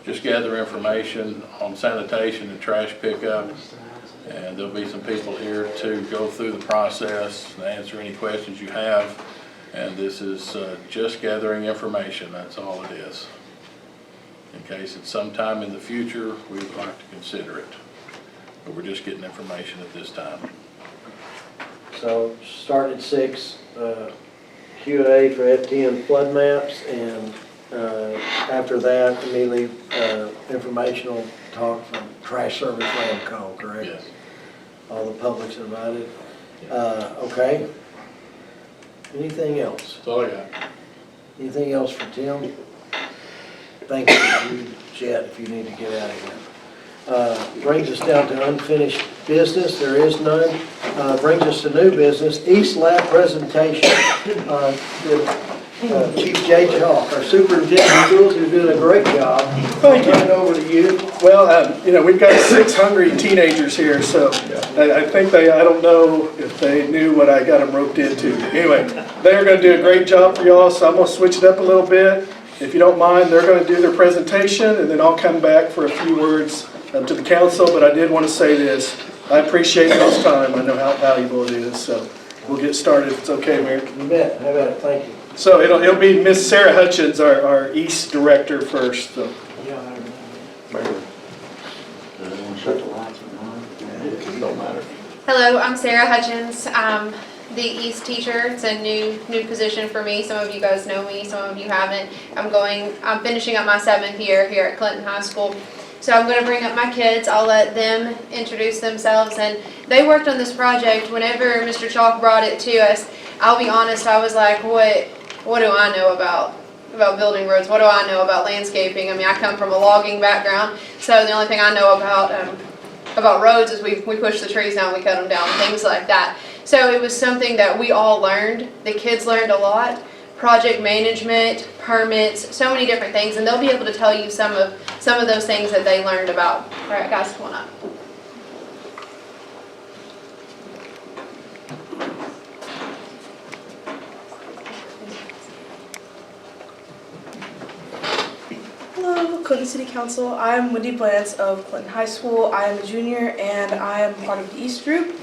just gather information on sanitation and trash pickup. And there'll be some people here to go through the process and answer any questions you have. And this is just gathering information, that's all it is. In case at some time in the future, we would like to consider it. But we're just getting information at this time. So start at 6, Q&A for FTN flood maps, and after that, immediately informational talk from trash service land call, correct? Yes. All the public's invited. Okay. Anything else? That's all I got. Anything else for Tim? Thank you, Chet, if you need to get out of here. Brings us down to unfinished business, there is none. Brings us to new business, East Lab presentation. Chief Jay Chalk, our superintendent of schools, who's doing a great job. Thank you. Turn it over to you. Well, we've got 6 hungry teenagers here, so I think I don't know if they knew what I got them roped into. Anyway, they're gonna do a great job for y'all, so I'm gonna switch it up a little bit. If you don't mind, they're gonna do their presentation, and then I'll come back for a few words to the council, but I did want to say this. I appreciate y'all's time. I know how valuable it is, so we'll get started if it's okay, Mayor. You bet, how about it, thank you. So it'll be Miss Sarah Hutchins, our East Director first, so. Hello, I'm Sarah Hutchins. I'm the East teacher. It's a new position for me. Some of you guys know me, some of you haven't. I'm finishing up my 7th year here at Clinton High School. So I'm going to bring up my kids. I'll let them introduce themselves. And they worked on this project. Whenever Mr. Chalk brought it to us, I'll be honest, I was like, what do I know about building roads? What do I know about landscaping? I mean, I come from a logging background, so the only thing I know about roads is we push the trees down, we cut them down, things like that. So it was something that we all learned. The kids learned a lot. Project management, permits, so many different things, and they'll be able to tell you some of those things that they learned about. All right, guys, come on up. Hello, Clinton City Council. I'm Wendy Blantz of Clinton High School. I am a junior and I am part of the East Group.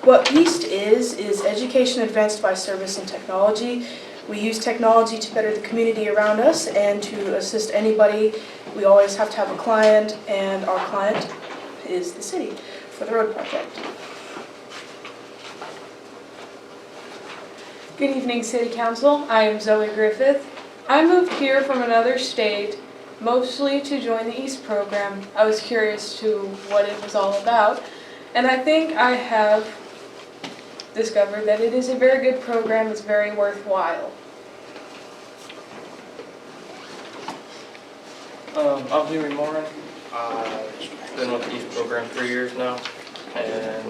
What East is education advanced by service and technology. We use technology to better the community around us and to assist anybody. We always have to have a client, and our client is the city for the road project. Good evening, City Council. I am Zoe Griffith. I moved here from another state, mostly to join the East program. I was curious to what it was all about, and I think I have discovered that it is a very good program. It's very worthwhile. I'm Jimmy Morin. I've been with the East program 3 years now, and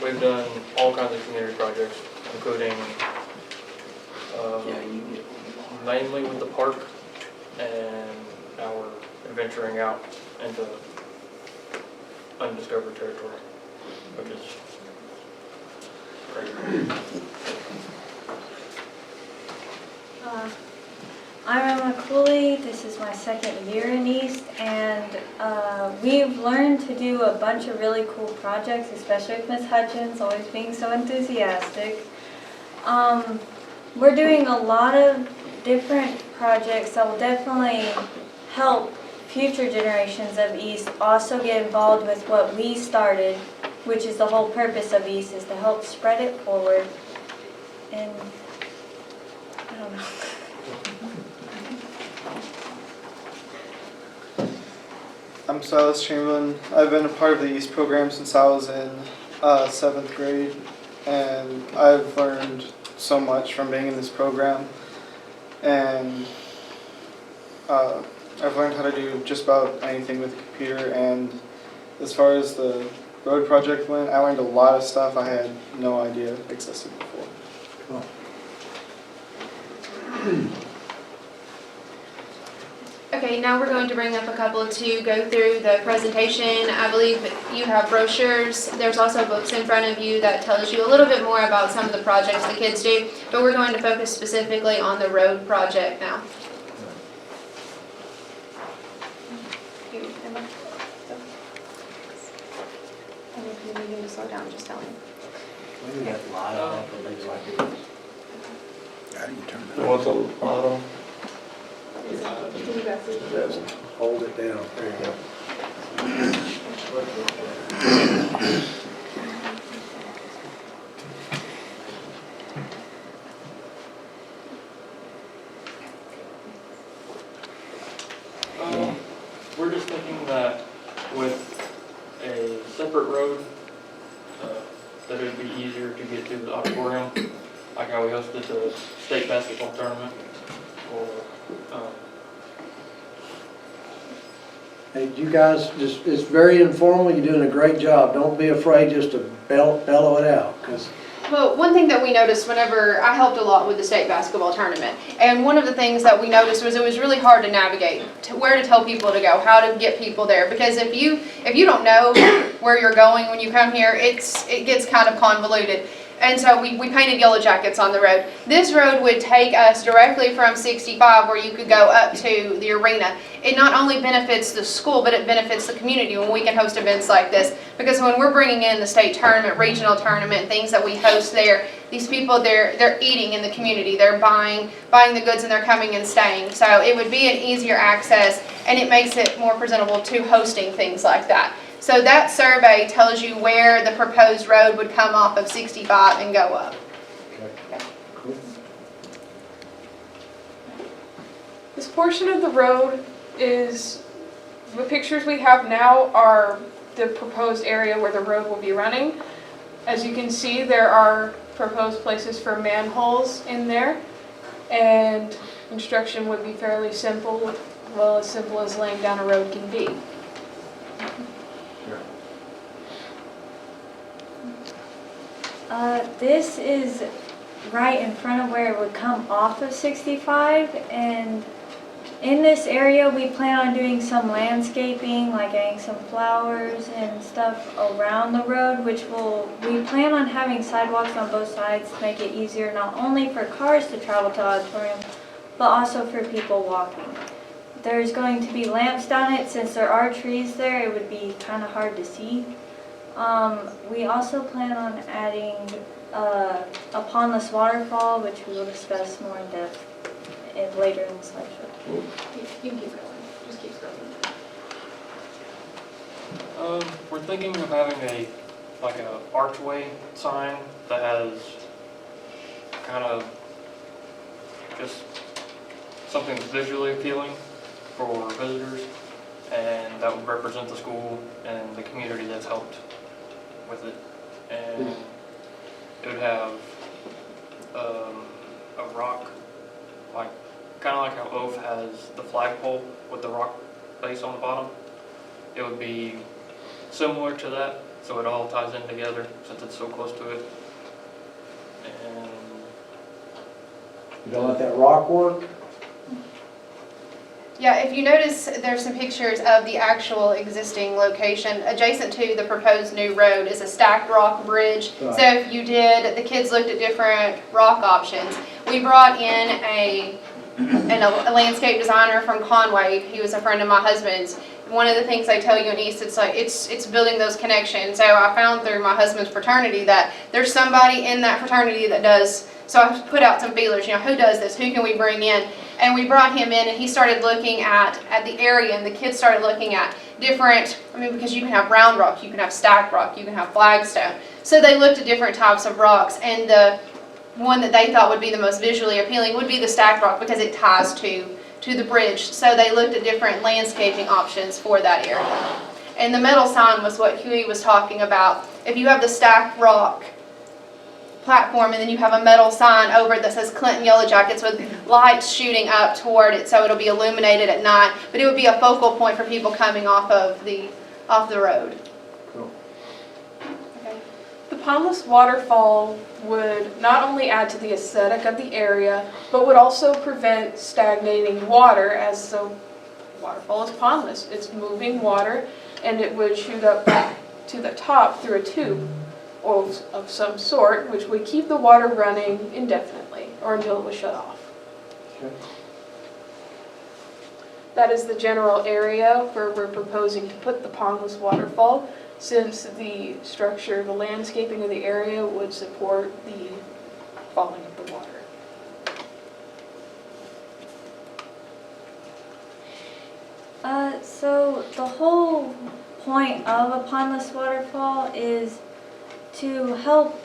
we've done all kinds of community projects. including mainly with the park and our venturing out into undiscovered territory, which is great. I'm Emma Cooley. This is my second year in East, and we've learned to do a bunch of really cool projects, especially with Ms. Hutchins always being so enthusiastic. We're doing a lot of different projects that will definitely help future generations of East also get involved with what we started, which is the whole purpose of East, is to help spread it forward. And I don't know. I'm Silas Chamberlain. I've been a part of the East program since I was in 7th grade, and I've learned so much from being in this program. And I've learned how to do just about anything with a computer, and as far as the road project went, I learned a lot of stuff I had no idea existed before. Cool. Okay, now we're going to bring up a couple to go through the presentation. I believe you have brochures. There's also books in front of you that tells you a little bit more about some of the projects the kids do, but we're going to focus specifically on the road project now. You need to slow down, just tell me. We got a lot of that, but like it is. How do you turn So what's a lot on? Hold it down. There you go. We're just thinking that with a separate road, that it would be easier to get to the auditorium, like how we hosted the state basketball tournament, or Hey, you guys, just, it's very informal, you're doing a great job. Don't be afraid just to bellow it out, because Well, one thing that we noticed whenever I helped a lot with the state basketball tournament, and one of the things that we noticed was it was really hard to navigate to where to tell people to go, how to get people there. Because if you don't know where you're going when you come here, it gets kind of convoluted. And so we painted yellow jackets on the road. This road would take us directly from 65, where you could go up to the arena. It not only benefits the school, but it benefits the community when we can host events like this. Because when we're bringing in the state tournament, regional tournament, things that we host there, these people, they're eating in the community. They're buying the goods, and they're coming and staying. So it would be an easier access, and it makes it more presentable to hosting things like that. So that survey tells you where the proposed road would come off of 65 and go up. okay. Cool. This portion of the road is, the pictures we have now are the proposed area where the road will be running. As you can see, there are proposed places for manholes in there, and construction would be fairly simple, well, as simple as laying down a road can be. This is right in front of where it would come off of 65, and in this area we plan on doing some landscaping, like adding some flowers and stuff around the road, we plan on having sidewalks on both sides to make it easier not only for cars to travel to the auditorium, but also for people walking. There's going to be lamps down it. Since there are trees there, it would be kind of hard to see. We also plan on adding a pondless waterfall, which we will discuss more in depth later in the slideshow. You can keep going. Just keep going. we're thinking of having a archway sign that has kind of just something that's visually appealing for visitors, and that would represent the school and the community that's helped with it. And it would have a rock, kind of like how Oath has the flagpole with the rock base on the bottom. It would be similar to that, so it all ties in together since it's so close to it. And You don't let that rock work? Yeah, if you notice, there's some pictures of the actual existing location. Adjacent to the proposed new road is a stacked rock bridge. Right. So if you did, the kids looked at different rock options. We brought in a landscape designer from Conway. He was a friend of my husband's. One of the things I tell you in East, it's building those connections. So I found through my husband's fraternity that there's somebody in that fraternity that does. So I put out some feelers, who does this? Who can we bring in? And we brought him in, and he started looking at the area, and the kids started looking at different, because you can have round rock, you can have stacked rock, you can have flagstone. So they looked at different types of rocks, and the one that they thought would be the most visually appealing would be the stacked rock because it ties to the bridge. So they looked at different landscaping options for that area. And the metal sign was what Huey was talking about. If you have the stacked rock platform and then you have a metal sign over it that says Clinton Yellow Jackets with lights shooting up toward it, so it'll be illuminated at night, but it would be a focal point for people coming off the road. The pondless waterfall would not only add to the aesthetic of the area, but would also prevent stagnating water, as the waterfall is pondless. It's moving water, and it would shoot up to the top through a tube of some sort, which would keep the water running indefinitely, or until it was shut off. Okay. That is the general area where we're proposing to put the pondless waterfall, since the structure, the landscaping of the area would support the falling of the water. So the whole point of a pondless waterfall is to help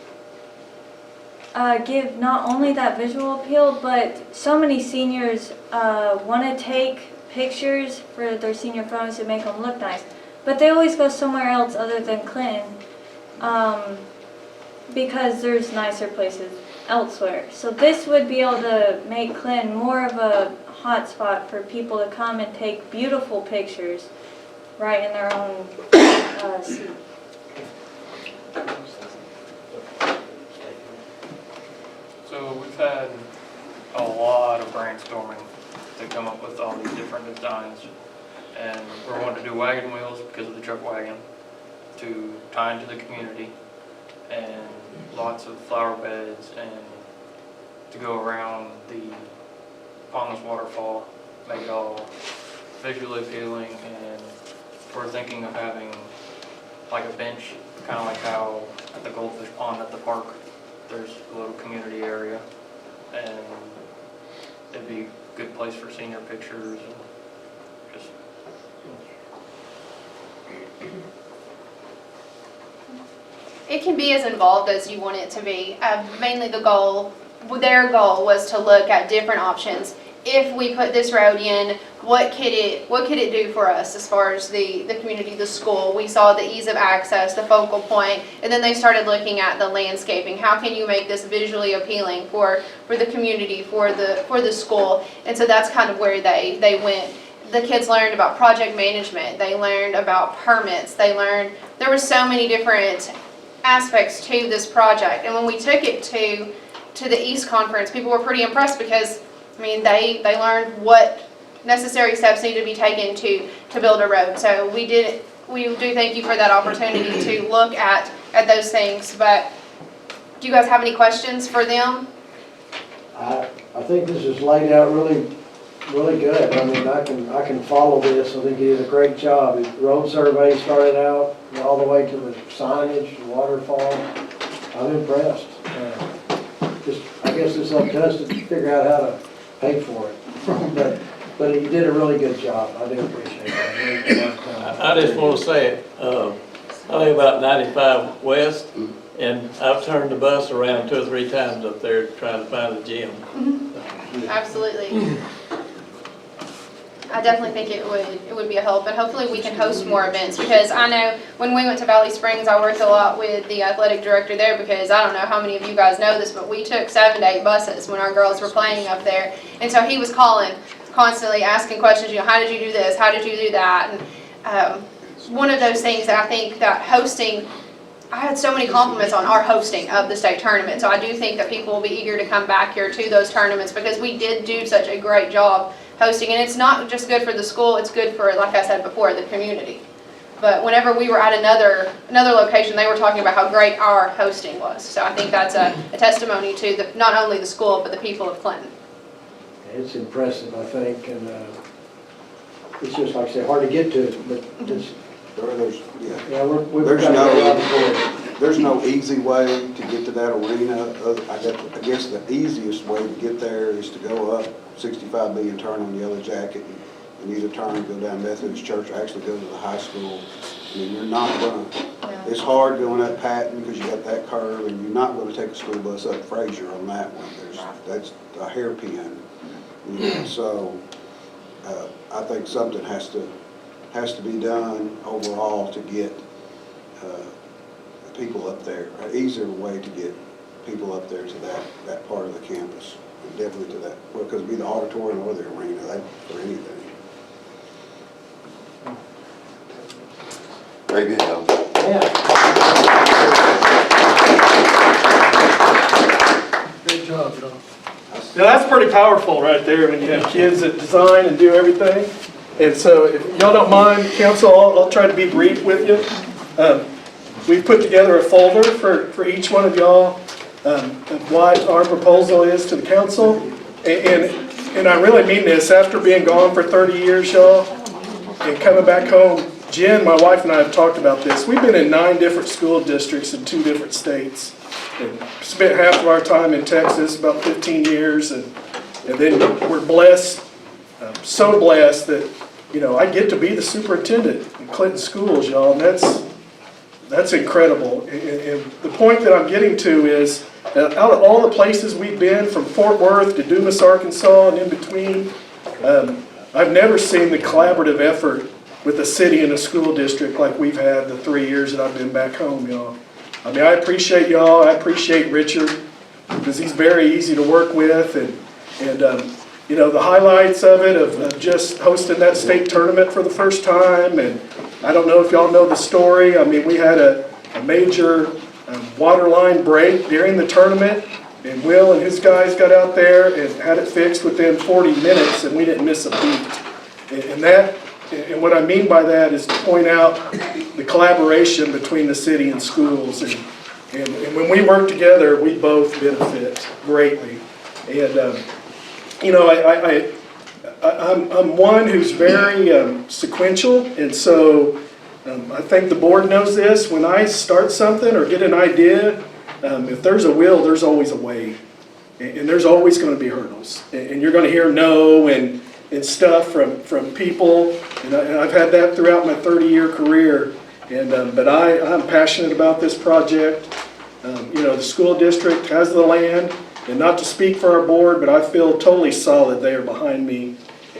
give not only that visual appeal, but so many seniors want to take pictures for their senior photos to make them look nice. But they always go somewhere else other than Clinton because there's nicer places elsewhere. So this would be able to make Clinton more of a hot spot for people to come and take beautiful pictures right in their own seat. so we've had a lot of brainstorming to come up with all these different designs. And we're wanting to do wagon wheels because of the truck wagon to tie into the community, and lots of flower beds, and to go around the pondless waterfall, make it all visually appealing. And we're thinking of having like a bench, kind of like how at the Goldfish Pond at the park, there's a little community area, and it'd be a good place for senior pictures and just. It can be as involved as you want it to be. Mainly their goal was to look at different options. If we put this road in, what could it do for us as far as the community, the school? We saw the ease of access, the focal point, and then they started looking at the landscaping. How can you make this visually appealing for the community, for the school? And so that's kind of where they went. The kids learned about project management. They learned about permits. They learned there were so many different aspects to this project. And when we took it to the East Conference, people were pretty impressed because, they learned what necessary steps need to be taken to build a road. So we do thank you for that opportunity to look at those things. But do you guys have any questions for them? I think this is laid out really good. I can follow this. I think he did a great job. The road survey started out all the way to the signage, the waterfall. I'm impressed. I guess it's up to us to figure out how to pay for it. but he did a really good job. I do appreciate that. I just want to say it. I live about 95 West, and I've turned the bus around 2 or 3 times up there trying to find a gym. Absolutely. I definitely think it would be a help, and hopefully we can host more events, because I know when we went to Valley Springs, I worked a lot with the athletic director there, because I don't know how many of you guys know this, but we took 7 to 8 buses when our girls were playing up there, and so he was calling, constantly asking questions, how did you do this, how did you do that, and one of those things that I think that hosting I had so many compliments on our hosting of the state tournament, so I do think that people will be eager to come back here to those tournaments because we did do such a great job hosting, and it's not just good for the school, it's good for, like I said before, the community. But whenever we were at another location, they were talking about how great our hosting was. So I think that's a testimony to not only the school, but the people of Clinton. It's impressive, I think, and it's just, like I say, hard to get to, but it's, yeah, we've got a lot for it. There's no easy way to get to that arena. I guess the easiest way to get there is to go up 65 B and turn on Yellow Jacket and either turn and go down Methodist Church or actually go to the high school. I mean, you're not gonna, it's hard going up Patton because you got that curve, and you're not gonna take a school bus up Fraser on that one. That's a hairpin, you know, so I think something has to be done overall to get people up there, an easier way to get people up there to that part of the campus, and definitely to that, well, because it'd be the auditorium or the arena, that, for anything. Very good, though. Yeah. Great job, John. Now that's pretty powerful right there when you have kids that design and do everything. And so if y'all don't mind, council, I'll try to be brief with you. We put together a folder for each one of y'all of what our proposal is to the council. And I really mean this, after being gone for 30 years, y'all, and coming back home, Jen, my wife, and I have talked about this. We've been in 9 different school districts in 2 different states. And spent half of our time in Texas, about 15 years. And then we're blessed, so blessed that, you know, I get to be the superintendent in Clinton schools, y'all, and that's incredible. And the point that I'm getting to is, out of all the places we've been, from Fort Worth to Dumas, Arkansas, and in between, I've never seen the collaborative effort with a city and a school district like we've had the 3 years that I've been back home, y'all. I mean, I appreciate y'all, I appreciate Richard, because he's very easy to work with, and you know, the highlights of it, of just hosting that state tournament for the first time, and I don't know if y'all know the story. I mean, we had a major water line break during the tournament, and Will and his guys got out there and had it fixed within 40 minutes, and we didn't miss a beat. And what I mean by that is to point out the collaboration between the city and schools, and when we work together, we both benefit greatly. And you know, I'm one who's very sequential, and so I think the board knows this. When I start something or get an idea, if there's a will, there's always a way, and there's always going to be hurdles, and you're going to hear no and stuff from people, and I've had that throughout my 30-year career. And but I'm passionate about this project. You know, the school district has the land. And not to speak for our board, but I feel totally solid they are behind me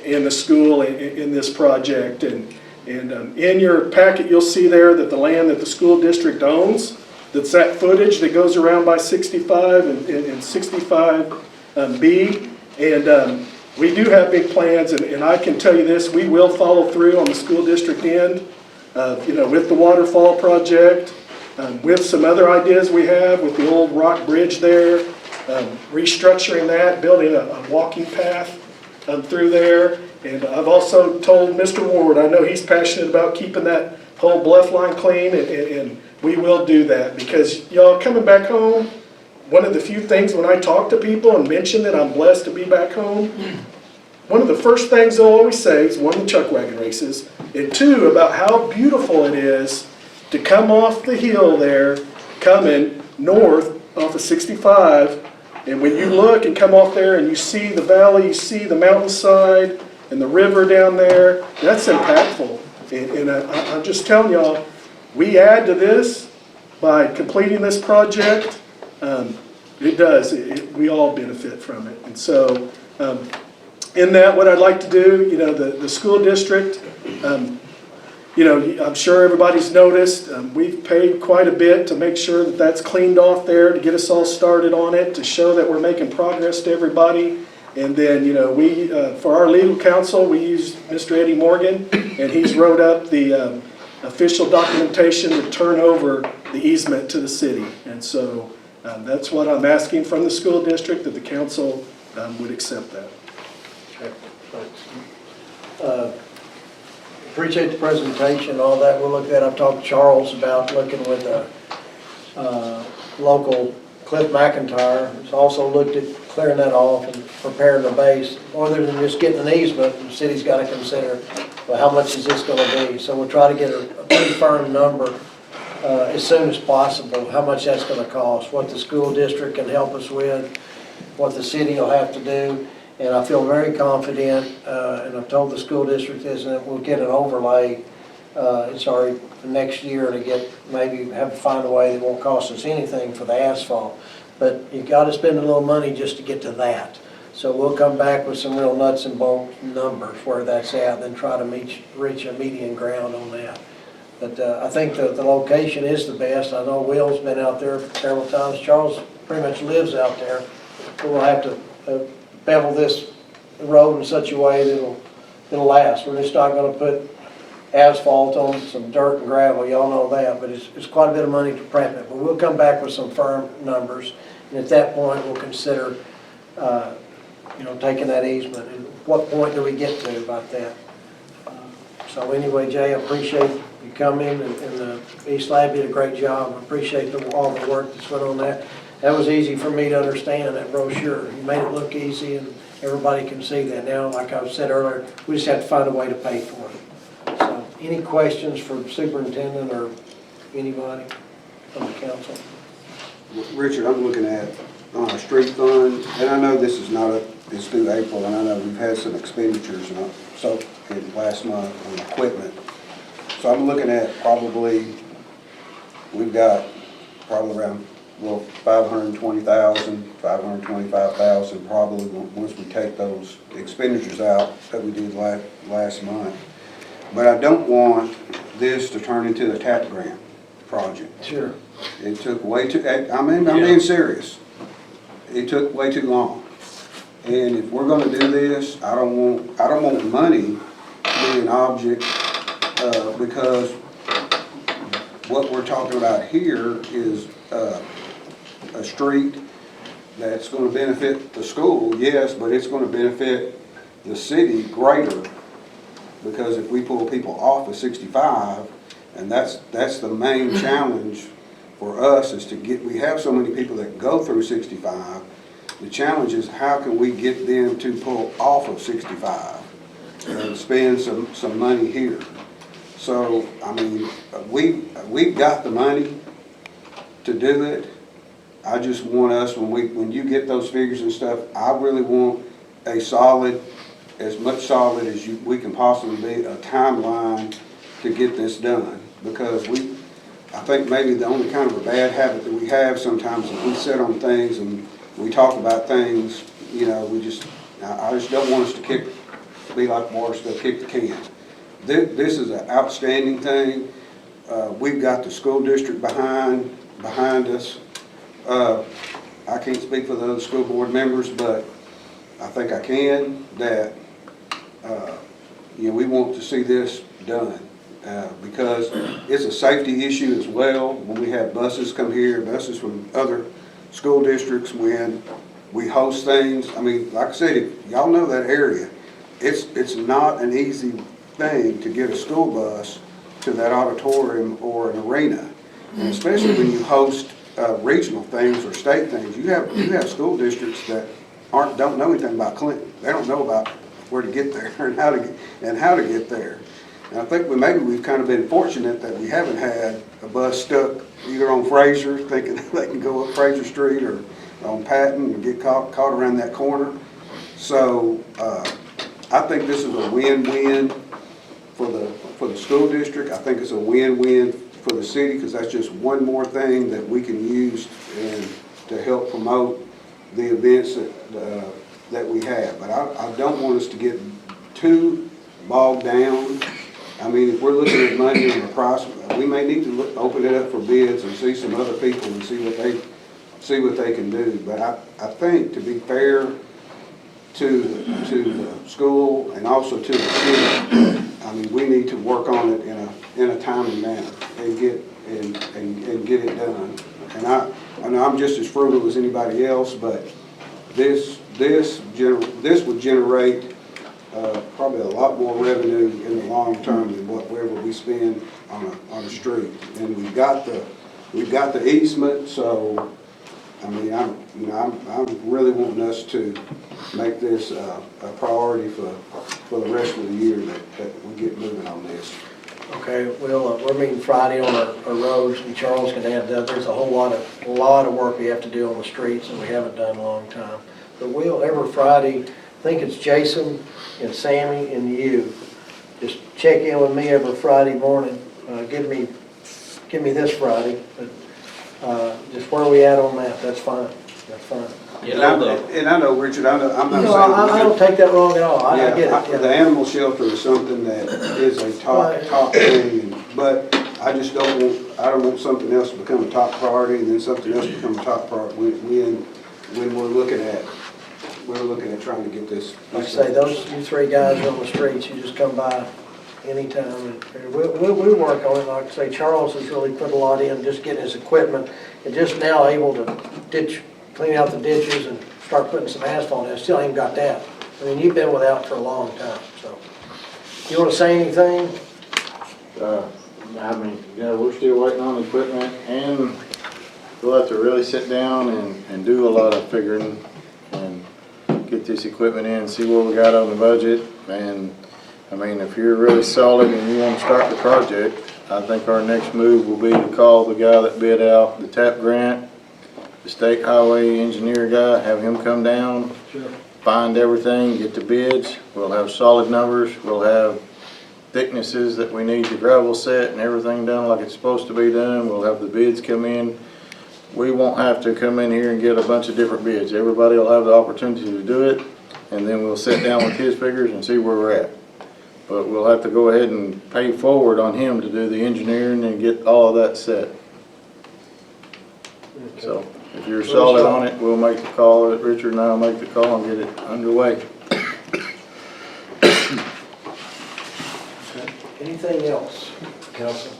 in the school in this project. And in your packet, you'll see there that the land that the school district owns, that's that footage that goes around by 65 and 65B. And we do have big plans, and I can tell you this, we will follow through on the school district end, you know, with the waterfall project, with some other ideas we have with the old rock bridge there. Restructuring that, building a walking path through there. And I've also told Mr. Ward, I know he's passionate about keeping that whole bluff line clean, and we will do that, because y'all, coming back home, one of the few things when I talk to people and mention that I'm blessed to be back home, one of the first things they'll always say is, 1, the chuck wagon races, and 2, about how beautiful it is to come off the hill there, coming north off of 65. And when you look and come off there and you see the valley, you see the mountainside and the river down there, that's impactful. And I'm just telling y'all, we add to this by completing this project. It does. We all benefit from it. And so in that, what I'd like to do, you know, the school district, you know, I'm sure everybody's noticed, we've paid quite a bit to make sure that that's cleaned off there, to get us all started on it, to show that we're making progress to everybody. And then, you know, we, for our legal counsel, we used Mr. Eddie Morgan, and he's wrote up the official documentation to turn over the easement to the city. And so that's what I'm asking from the school district, that the council would accept that. Okay, thanks. Appreciate the presentation, all that. We'll look at that. I've talked to Charles about looking with local Cliff McIntyre. He's also looked at clearing that off and preparing the base. Other than just getting an easement, the city's got to consider, well, how much is this going to be? So we'll try to get a pretty firm number as soon as possible, how much that's going to cost, what the school district can help us with, what the city will have to do. And I feel very confident, and I've told the school district this, and that we'll get an overlay. It's already for next year to get, maybe have to find a way that won't cost us anything for the asphalt. But you got to spend a little money just to get to that. So we'll come back with some real nuts and bolts numbers where that's at, and then try to reach a median ground on that. But I think the location is the best. I know Will's been out there several times. Charles pretty much lives out there. So we'll have to bevel this road in such a way that it'll last. We're just not going to put asphalt on some dirt and gravel. Y'all know that, but it's quite a bit of money to prep it. But we'll come back with some firm numbers, and at that point we'll consider, taking that easement. And what point do we get to about that? So anyway, Jay, I appreciate you coming, and the East Lab did a great job. I appreciate all the work that's went on that. That was easy for me to understand, that brochure. You made it look easy, and everybody can see that now. Like I said earlier, we just have to find a way to pay for it. So, any questions for the superintendent or anybody from the council? Richard, I'm looking at on our street fund, and I know this is not it's through April, and I know we've had some expenditures in last month on equipment. So I'm looking at we've got probably around 520,000, 525,000 probably once we take those expenditures out that we did last month. But I don't want this to turn into a TAP grant project. Sure. It took way too, I'm being serious. It took way too long. And if we're gonna do this, I don't want money to be an object, because what we're talking about here is a street that's going to benefit the school, yes, but it's going to benefit the city greater, because if we pull people off of 65, and that's the main challenge for us, is we have so many people that go through 65. The challenge is how can we get them to pull off of 65 and spend some money here. So, I mean, we've got the money to do it. I just want us, when you get those figures and stuff, I really want as much solid as we can possibly be, a timeline to get this done. Because I think maybe the only kind of a bad habit that we have sometimes is we sit on things and we talk about things, I just don't want us to be like Barstow, kick the can. This is an outstanding thing. We've got the school district behind us. I can't speak for the other school board members, but I think I can, that we want to see this done, because it's a safety issue as well. When we have buses come here, buses from other school districts, when we host things, I mean, like I said, y'all know that area. It's not an easy thing to get a school bus to that auditorium or an arena, and especially when you host regional things or state things. You have school districts that don't know anything about Clinton. They don't know about where to get there and how to get there. And I think maybe we've kind of been fortunate that we haven't had a bus stuck either on Fraser, thinking they can go up Fraser Street, or on Patton and get caught around that corner. So I think this is a win-win for the school district. I think it's a win-win for the city, because that's just one more thing that we can use to help promote the events that we have. But I don't want us to get too bogged down. I mean, if we're looking at money and the price, we may need to open it up for bids and see some other people and see what they can do. But I think, to be fair to the school and also to the city, I mean, we need to work on it in a timely manner and get it done. And I know I'm just as frugal as anybody else, but this would generate probably a lot more revenue in the long term than whatever we spend on a street. And we've got the easement, so I mean, I'm really wanting us to make this a priority for the rest of the year that we get moving on this. Okay, well, we're meeting Friday on our roads, and Charles can add that. There's a whole lot of work we have to do on the streets, and we haven't done in a long time. But we'll, every Friday, I think it's Jason and Sammy and you, just check in with me every Friday morning. Give me this Friday, but just where are we at on that? That's fine. That's fine. And I know, Richard, I'm not saying. I don't take that wrong at all. I get it. Yeah. The animal shelter is something that is a top thing, but I just don't want something else to become a top priority and then something else to become a top priority when we're looking at trying to get this. Like I say, those you three guys on the streets, you just come by anytime. And we'll work on it. Like I say, Charles has really put a lot in just getting his equipment and just now able to clean out the ditches and start putting some asphalt in. I still ain't got that. I mean, you've been without for a long time, so. You want to say anything? I mean, we're still waiting on equipment, and we'll have to really sit down and do a lot of figuring and get this equipment in and see what we got on the budget. And I mean, if you're really solid and you want to start the project, I think our next move will be to call the guy that bid out the TAP grant, the state highway engineer guy, have him come down, find everything, get the bids. We'll have solid numbers. We'll have thicknesses that we need the gravel set and everything done like it's supposed to be done. We'll have the bids come in. We won't have to come in here and get a bunch of different bids. Everybody will have the opportunity to do it, and then we'll sit down with his figures and see where we're at. But we'll have to go ahead and pay forward on him to do the engineering and get all of that set. Okay. So if you're solid on it, we'll make the call. Richard and I'll make the call and get it underway. Anything else, Council?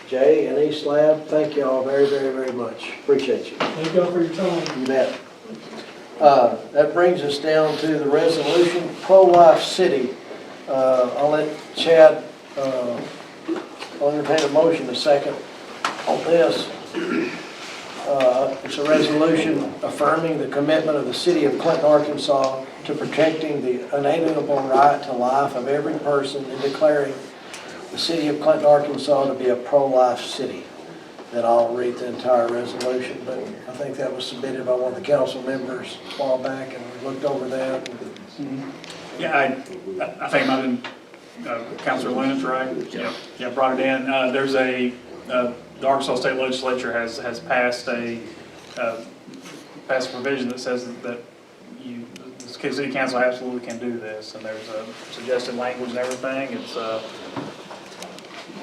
Jay and East Lab, thank you all very, very, very much. Appreciate you. Thank you all for your time. You bet. That brings us down to the resolution, pro-life city. I'll let Chad, I'll entertain a motion a second on this. It's a resolution affirming the commitment of the city of Clinton, Arkansas to protecting the unalienable right to life of every person and declaring the city of Clinton, Arkansas to be a pro-life city. Then I'll read the entire resolution, but I think that was submitted by one of the council members a while back, and we looked over that. Yeah, I think I didn't, Councilor Lynch, right? Yeah, brought it in. There's the Arkansas State Legislature has passed a provision that says that the city council absolutely can do this, and there's a suggested language and everything. It's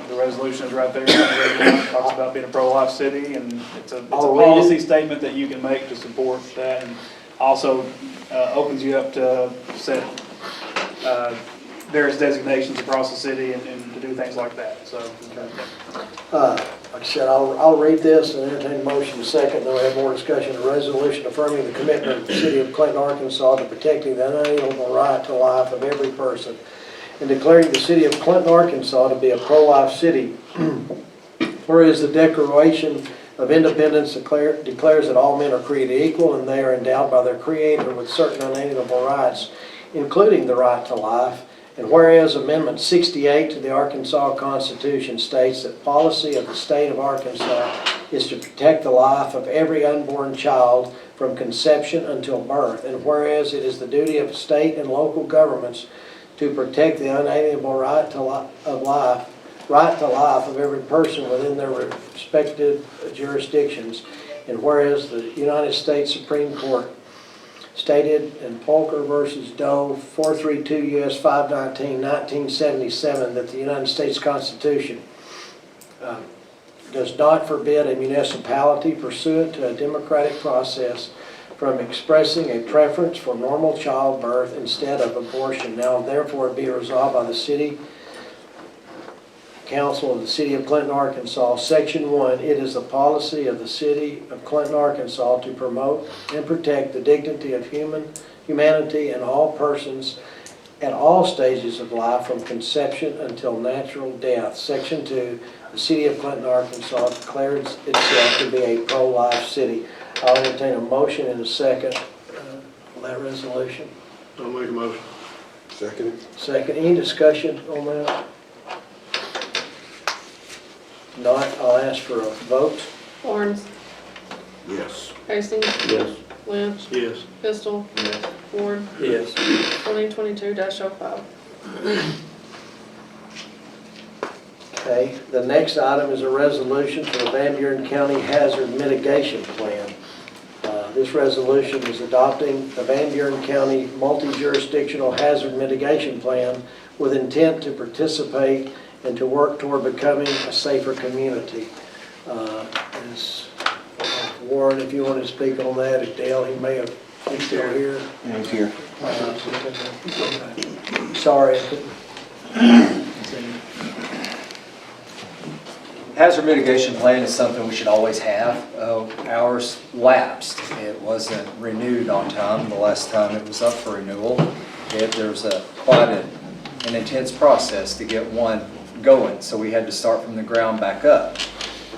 the resolution is right there. It talks about being a pro-life city, and it's a policy statement that you can make to support that, and also opens you up to set various designations across the city and to do things like that. So, like I said, I'll read this and entertain a motion second, then we'll have more discussion. A resolution affirming the commitment of the city of Clinton, Arkansas to protecting the unalienable right to life of every person and declaring the city of Clinton, Arkansas to be a pro-life city. Whereas the Declaration of Independence declares that all men are created equal and they are endowed by their Creator with certain unalienable rights, including the right to life. And whereas Amendment 68 to the Arkansas Constitution states that policy of the state of Arkansas is to protect the life of every unborn child from conception until birth. And whereas it is the duty of state and local governments to protect the unalienable right to life of every person within their respective jurisdictions. And whereas the United States Supreme Court stated in Polker versus Doe, 432 U.S. 519, 1977, that the United States Constitution does not forbid a municipality pursuant to a democratic process from expressing a preference for normal childbirth instead of abortion. Now therefore be resolved by the City Council of the City of Clinton, Arkansas. Section 1, it is the policy of the City of Clinton, Arkansas to promote and protect the dignity of humanity and all persons at all stages of life from conception until natural death. Section 2, the City of Clinton, Arkansas declares itself to be a pro-life city. I'll entertain a motion in a second on that resolution. I'll make a motion. Second. Second, any discussion on that? Not, I'll ask for a vote. Barnes, Yes. Hastings, Yes. Lynch, Yes. Pistol, Ward, Yes. 2022-05. Okay, the next item is a resolution for the Van Buren County Hazard Mitigation Plan. This resolution is adopting the Van Buren County Multi-Jurisdictional Hazard Mitigation Plan with intent to participate and to work toward becoming a safer community. Is Warren, if you want to speak on that, if Dale, he may have, he's still here. Yeah, he's here. Sorry, I couldn't. Hazard mitigation plan is something we should always have. Ours lapsed. It wasn't renewed on time the last time it was up for renewal. There's quite an intense process to get one going, so we had to start from the ground back up.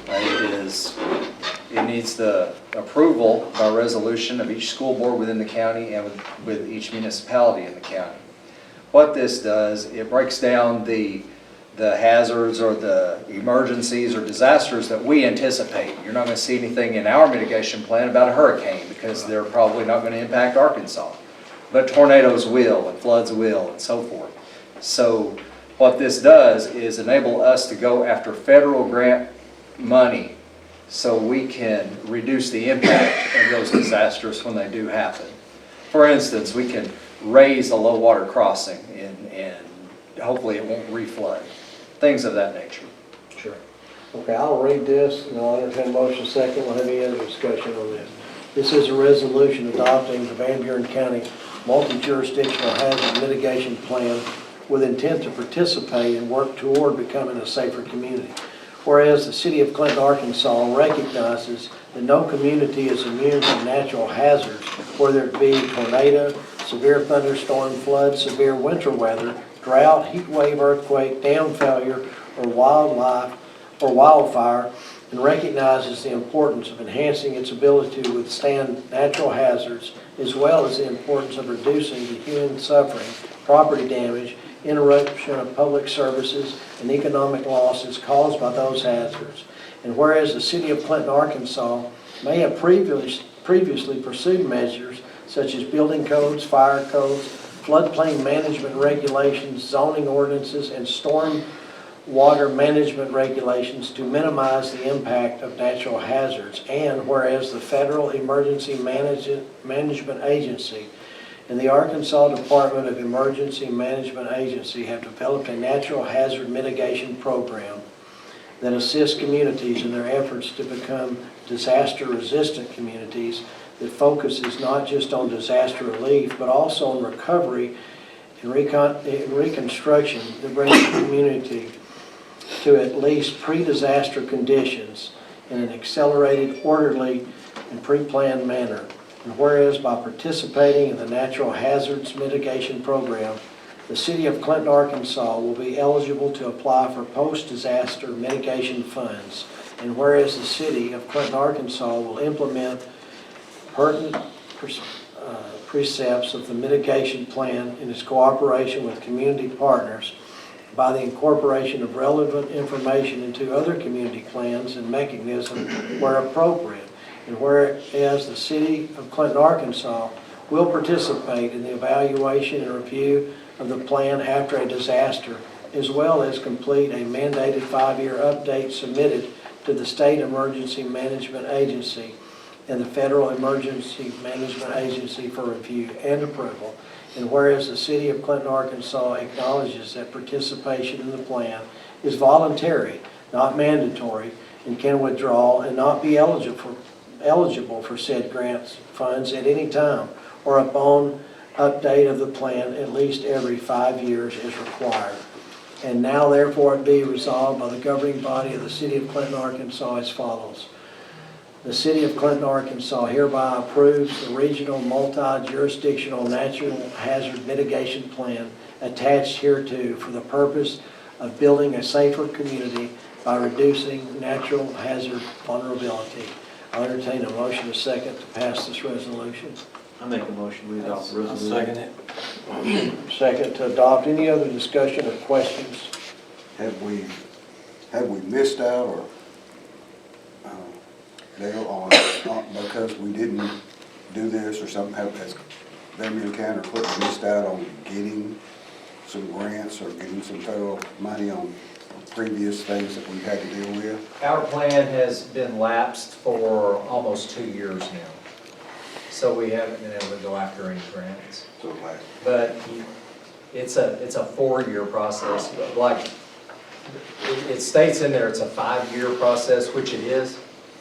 It needs the approval by resolution of each school board within the county and with each municipality in the county. What this does, it breaks down the hazards or the emergencies or disasters that we anticipate. You're not going to see anything in our mitigation plan about a hurricane because they're probably not going to impact Arkansas. But tornadoes will, and floods will, and so forth. So what this does is enable us to go after federal grant money so we can reduce the impact of those disasters when they do happen. For instance, we can raise a low water crossing and hopefully it won't reflood. Things of that nature. Sure. Okay, I'll read this and I'll entertain a motion second. We'll have any other discussion on this. This is a resolution adopting the Van Buren County Multi-Jurisdictional Hazard Mitigation Plan with intent to participate and work toward becoming a safer community. Whereas the City of Clinton, Arkansas recognizes that no community is immune from natural hazards, whether it be tornado, severe thunderstorm, flood, severe winter weather, drought, heat wave, earthquake, dam failure, or wildfire, and recognizes the importance of enhancing its ability to withstand natural hazards, as well as the importance of reducing the human suffering, property damage, interruption of public services, and economic losses caused by those hazards. And whereas the City of Clinton, Arkansas may have previously pursued measures such as building codes, fire codes, floodplain management regulations, zoning ordinances, and storm water management regulations to minimize the impact of natural hazards. And whereas the Federal Emergency Management Agency and the Arkansas Department of Emergency Management Agency have developed a natural hazard mitigation program that assists communities in their efforts to become disaster-resistant communities that focuses not just on disaster relief, but also on recovery and reconstruction that brings the community to at least pre-disaster conditions in an accelerated, orderly, and pre-planned manner. And whereas by participating in the Natural Hazards Mitigation Program, the City of Clinton, Arkansas will be eligible to apply for post-disaster mitigation funds. And whereas the City of Clinton, Arkansas will implement pertinent precepts of the mitigation plan in its cooperation with community partners by the incorporation of relevant information into other community plans and mechanisms where appropriate. And whereas the City of Clinton, Arkansas will participate in the evaluation and review of the plan after a disaster, as well as complete a mandated 5-year update submitted to the State Emergency Management Agency and the Federal Emergency Management Agency for review and approval. And whereas the City of Clinton, Arkansas acknowledges that participation in the plan is voluntary, not mandatory, and can withdraw and not be eligible eligible for said grants funds at any time or upon update of the plan at least every 5 years is required. And now therefore it be resolved by the governing body of the City of Clinton, Arkansas as follows. The City of Clinton, Arkansas hereby approves the Regional Multi-Jurisdictional Natural Hazard Mitigation Plan attached hereto for the purpose of building a safer community by reducing natural hazard vulnerability. I'll entertain a motion a second to pass this resolution. I make a motion, we adopt the resolution. I'll second it. Second to adopt. Any other discussion or questions? Have we missed out or, there on, because we didn't do this or something, has Vermillion County or Clinton missed out on getting some grants or getting some federal money on previous things that we've had to deal with? Our plan has been lapsed for almost 2 years now, so we haven't been able to go after any grants. But it's a 4-year process. Like it states in there, it's a 5-year process, which it is.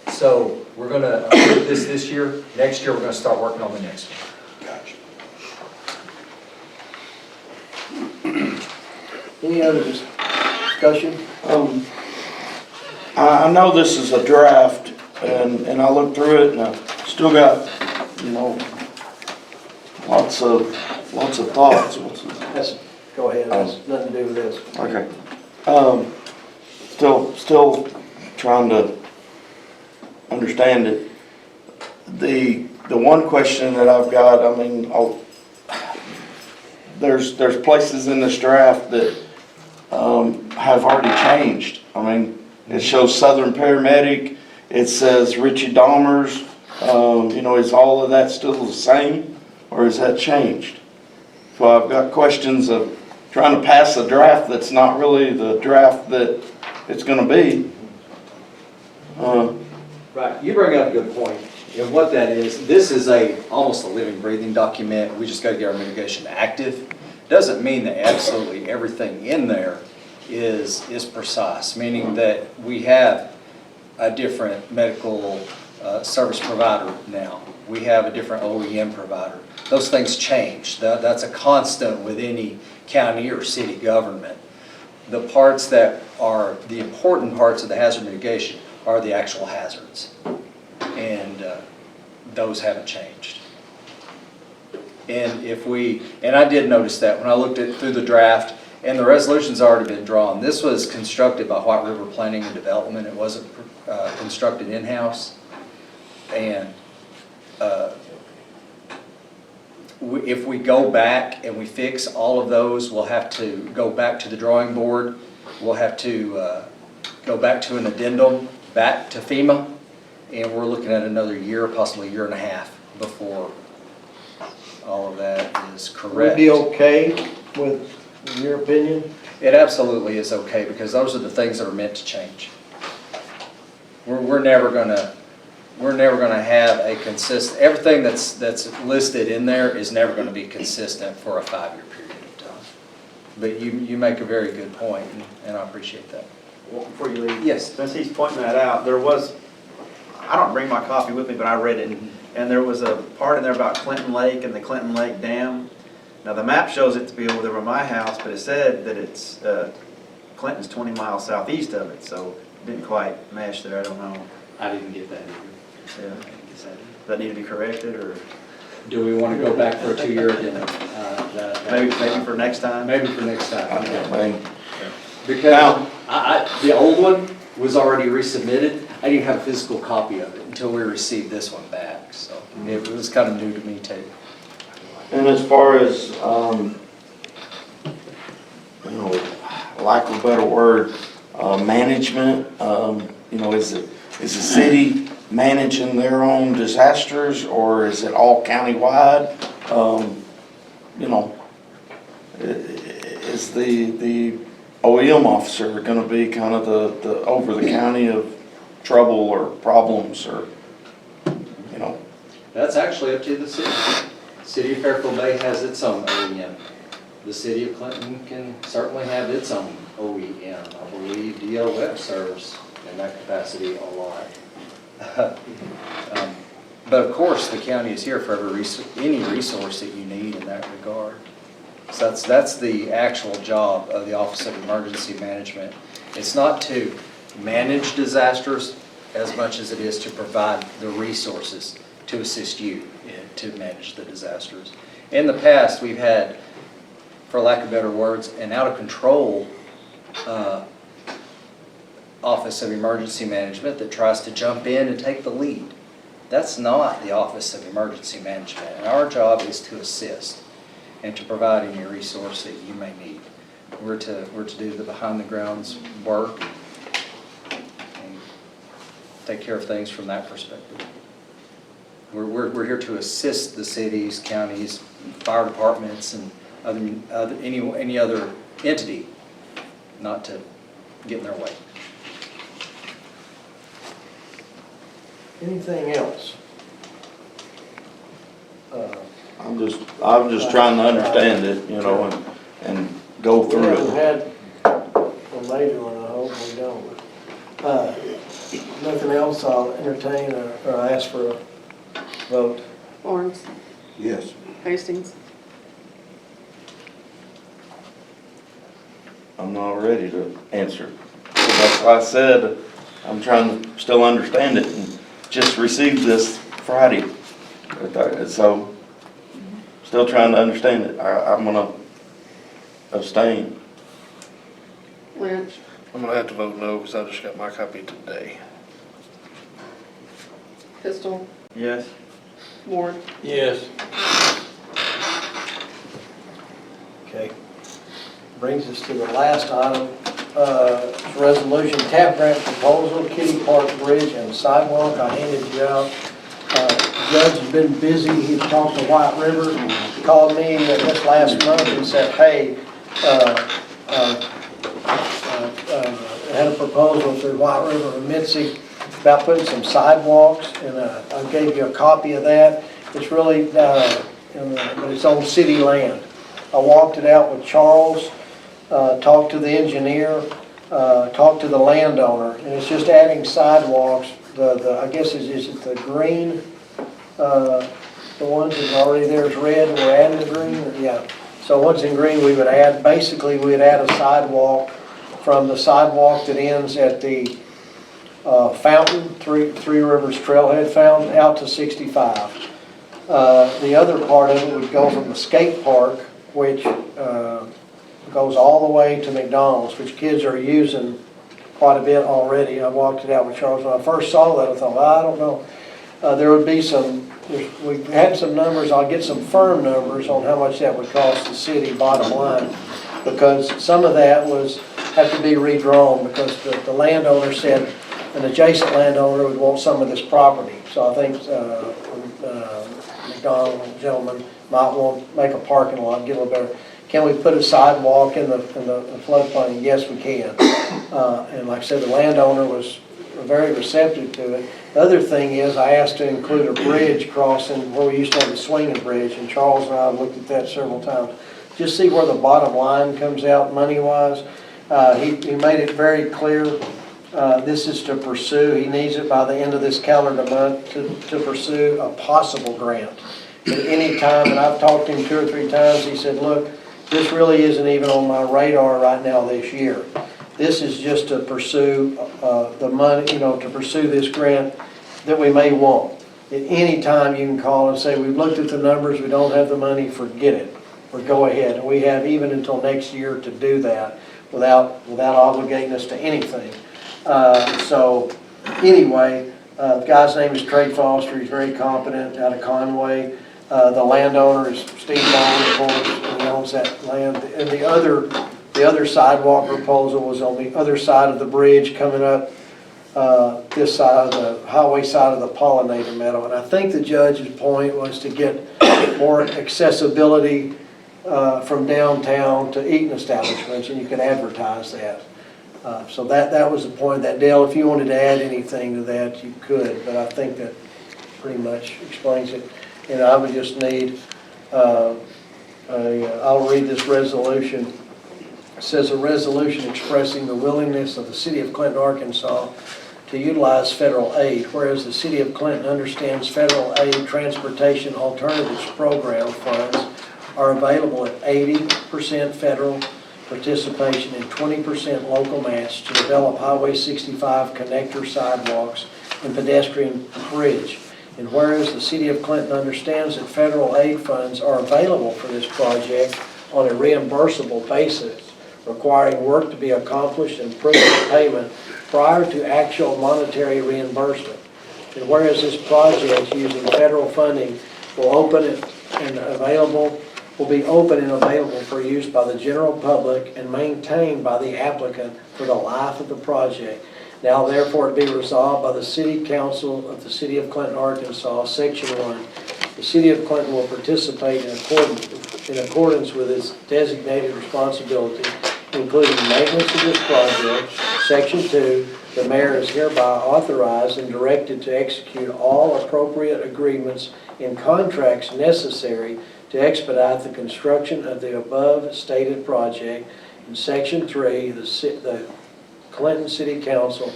So we're going to approve this year. Next year, we're going to start working on the next one. Gotcha. Any other discussion? I know this is a draft, and I looked through it, and I still got, lots of thoughts. Go ahead, that's nothing to do with this. Okay. Still trying to understand it. The one question that I've got, there's places in this draft that have already changed. It shows Southern Paramedic, it says Richie Dahmer's, is all of that still the same, or has that changed? So I've got questions of trying to pass a draft that's not really the draft that it's gonna be. Right, you bring up a good point. And what that is, this is almost a living, breathing document. We just got to get our mitigation active. Doesn't mean that absolutely everything in there is precise, meaning that we have a different medical service provider now. We have a different OEM provider. Those things change. That's a constant with any county or city government. The parts that are the important parts of the hazard mitigation are the actual hazards, and those haven't changed. And I did notice that when I looked through the draft, and the resolution's already been drawn. This was constructed by White River Planning and Development. It wasn't constructed in-house. And if we go back and we fix all of those, we'll have to go back to the drawing board. We'll have to go back to an addendum, back to FEMA, and we're looking at another year, possibly 1.5 years before all of that is correct. Would it be okay with, in your opinion? It absolutely is okay, because those are the things that are meant to change. We're never gonna have a consistent, everything that's listed in there is never gonna be consistent for a 5-year period of time. But you make a very good point, and I appreciate that. Well, before you leave. Yes. Since he's pointing that out, there was, I don't bring my copy with me, but I read it, and there was a part in there about Clinton Lake and the Clinton Lake Dam. Now, the map shows it to be over there by my house, but it said that it's, Clinton's 20 miles southeast of it, so it didn't quite mesh there, I don't know. I didn't get that either. Yeah. Does that need to be corrected, or? Do we want to go back for a 2-year addendum? Maybe for next time? Maybe for next time. Okay. Because the old one was already resubmitted. I didn't have a physical copy of it until we received this one back, so it was kind of new to me too. And as far as, lack of a better word, management, is the city managing their own disasters, or is it all countywide? Is the OEM officer going to be kind of the over the county of trouble or problems, or, That's actually up to the city. City of Fairfield Bay has its own OEM. The city of Clinton can certainly have its own OEM. I believe DLF serves in that capacity a lot. But of course, the county is here for any resource that you need in that regard. So that's the actual job of the Office of Emergency Management. It's not to manage disasters as much as it is to provide the resources to assist you to manage the disasters. In the past, we've had, for lack of better words, an out-of-control Office of Emergency Management that tries to jump in and take the lead. That's not the Office of Emergency Management, and our job is to assist and to provide any resource that you may need. We're to do the behind-the-grounds work and take care of things from that perspective. We're here to assist the cities, counties, fire departments, and any other entity, not to get in their way. Anything else? I'm just trying to understand it, you know, and go through We haven't it. had a major one, I hope we don't. Nothing else, I'll entertain or ask for a vote. Lawrence, Yes. Hastings, I'm not ready to answer. That's why I said, I'm trying to still understand it and just received this Friday. So, still trying to understand it. I'm gonna abstain. Lynch, I'm gonna have to vote no because I just got my copy today. Pistol, Yes. Ward. Yes. Okay. Brings us to the last item, resolution, TAP grant proposal, Kitty Park Bridge and sidewalk. I handed you out. Judge has been busy. He talked to White River, called me this last month and said, hey, had a proposal through White River and Mitzi about putting some sidewalks, and I gave you a copy of that. It's really, but it's on city land. I walked it out with Charles, talked to the engineer, talked to the landowner, and it's just adding sidewalks. I guess is it the green, the ones that are already there is red, and we're adding the green, yeah. So what's in green, we would add, basically we'd add a sidewalk from the sidewalk that ends at the fountain, Three Rivers Trailhead Fountain, out to 65. The other part of it would go from the skate park, which goes all the way to McDonald's, which kids are using quite a bit already. I walked it out with Charles. When I first saw that, I thought, well, I don't know. There would be we've had some numbers. I'll get some firm numbers on how much that would cost the city, bottom line, because some of that had to be redrawn because the landowner said, an adjacent landowner would want some of this property. So I think McDonald gentleman might want to make a parking lot, get a little better. Can we put a sidewalk in the floodplain? Yes, we can. And like I said, the landowner was very receptive to it. The other thing is, I asked to include a bridge crossing where we used to have the swinging bridge, and Charles and I looked at that several times. Just see where the bottom line comes out money-wise. He made it very clear. This is to pursue, he needs it by the end of this calendar month to pursue a possible grant. At any time, and I've talked to him 2 or 3 times, he said, look, this really isn't even on my radar right now this year. This is just to pursue the money, to pursue this grant that we may want. At any time you can call and say, we've looked at the numbers, we don't have the money, forget it, or go ahead. And we have even until next year to do that without obligating us to anything. So anyway, the guy's name is Trey Foster. He's very competent, out of Conway. The landowner is Steve Ball, of course, and he owns that land. And the other sidewalk proposal was on the other side of the bridge coming up this side of the highway side of the pollinator meadow. And I think the judge's point was to get more accessibility from downtown to eating establishments, and you can advertise that. So that was the point of that. Dale, if you wanted to add anything to that, you could, but I think that pretty much explains it. And I would just need, I'll read this resolution. It says a resolution expressing the willingness of the city of Clinton, Arkansas to utilize federal aid, whereas the City of Clinton understands federal aid transportation alternatives program funds are available at 80% federal participation and 20% local match to develop Highway 65 connector sidewalks and pedestrian bridge. And whereas the City of Clinton understands that federal aid funds are available for this project on a reimbursable basis, requiring work to be accomplished and proof of payment prior to actual monetary reimbursement. And whereas this project using federal funding will be open and available for use by the general public and maintained by the applicant for the life of the project. Now therefore it be resolved by the City Council of the City of Clinton, Arkansas, Section 1. The City of Clinton will participate in accordance with its designated responsibility, including maintenance of this project. Section 2, the mayor is hereby authorized and directed to execute all appropriate agreements and contracts necessary to expedite the construction of the above stated project. In Section 3, the Clinton City Council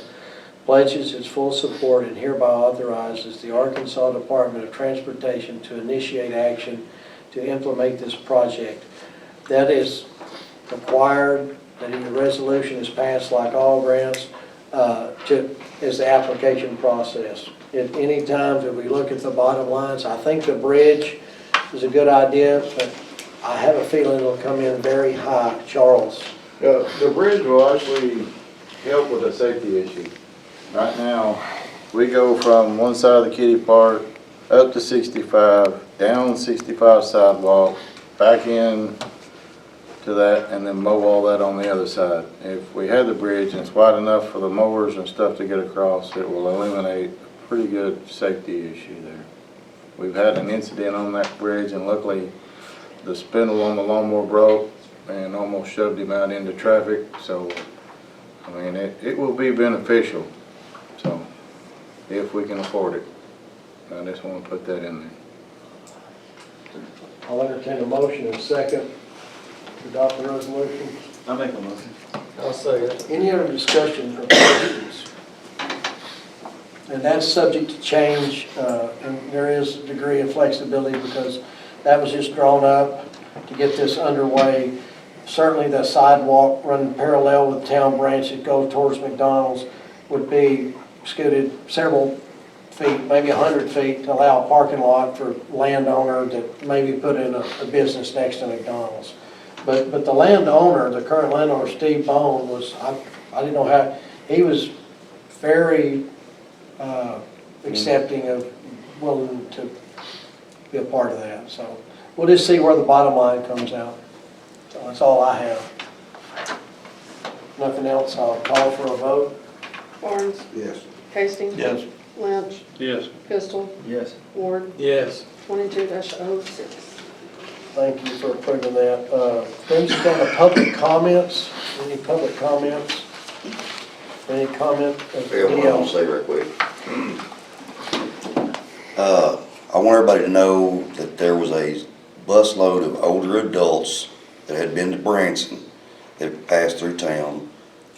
pledges its full support and hereby authorizes the Arkansas Department of Transportation to initiate action to implement this project. That is required that a resolution is passed like all grants as the application process. At any time that we look at the bottom lines, I think the bridge is a good idea, but I have a feeling it'll come in very high. Charles? The bridge will actually help with the safety issue. Right now, we go from one side of the kiddie park up to 65, down 65 sidewalk, back in to that, and then mow all that on the other side. If we had the bridge and it's wide enough for the mowers and stuff to get across, it will eliminate a pretty good safety issue there. We've had an incident on that bridge, and luckily the spindle on the lawnmower broke and almost shoved him out into traffic. So, I mean, it will be beneficial, so, if we can afford it. I just want to put that in there. I'll entertain a motion in a second to adopt the resolution. I'll make a motion. I'll second. Any other discussion or questions? And that's subject to change, and there is a degree of flexibility because that was just drawn up to get this underway. Certainly the sidewalk running parallel with the town branch that goes towards McDonald's would be scooted several feet, maybe 100 feet, to allow a parking lot for landowner that maybe put in a business next to McDonald's. But the landowner, the current landowner, Steve Bone, was, I didn't know how, he was very accepting of willing to be a part of that. So we'll just see where the bottom line comes out. So that's all I have. Nothing else, I'll call for a vote. Barnes. Yes. Hastings. Yes. Lynch. Yes. Pistol. Yes. Ward. Yes. 22-06. Thank you for approving that. Brings us down to public comments. Any public comments? Any comment? Here, what I want to say real quick. I want everybody to know that there was a busload of older adults that had been to Branson that passed through town.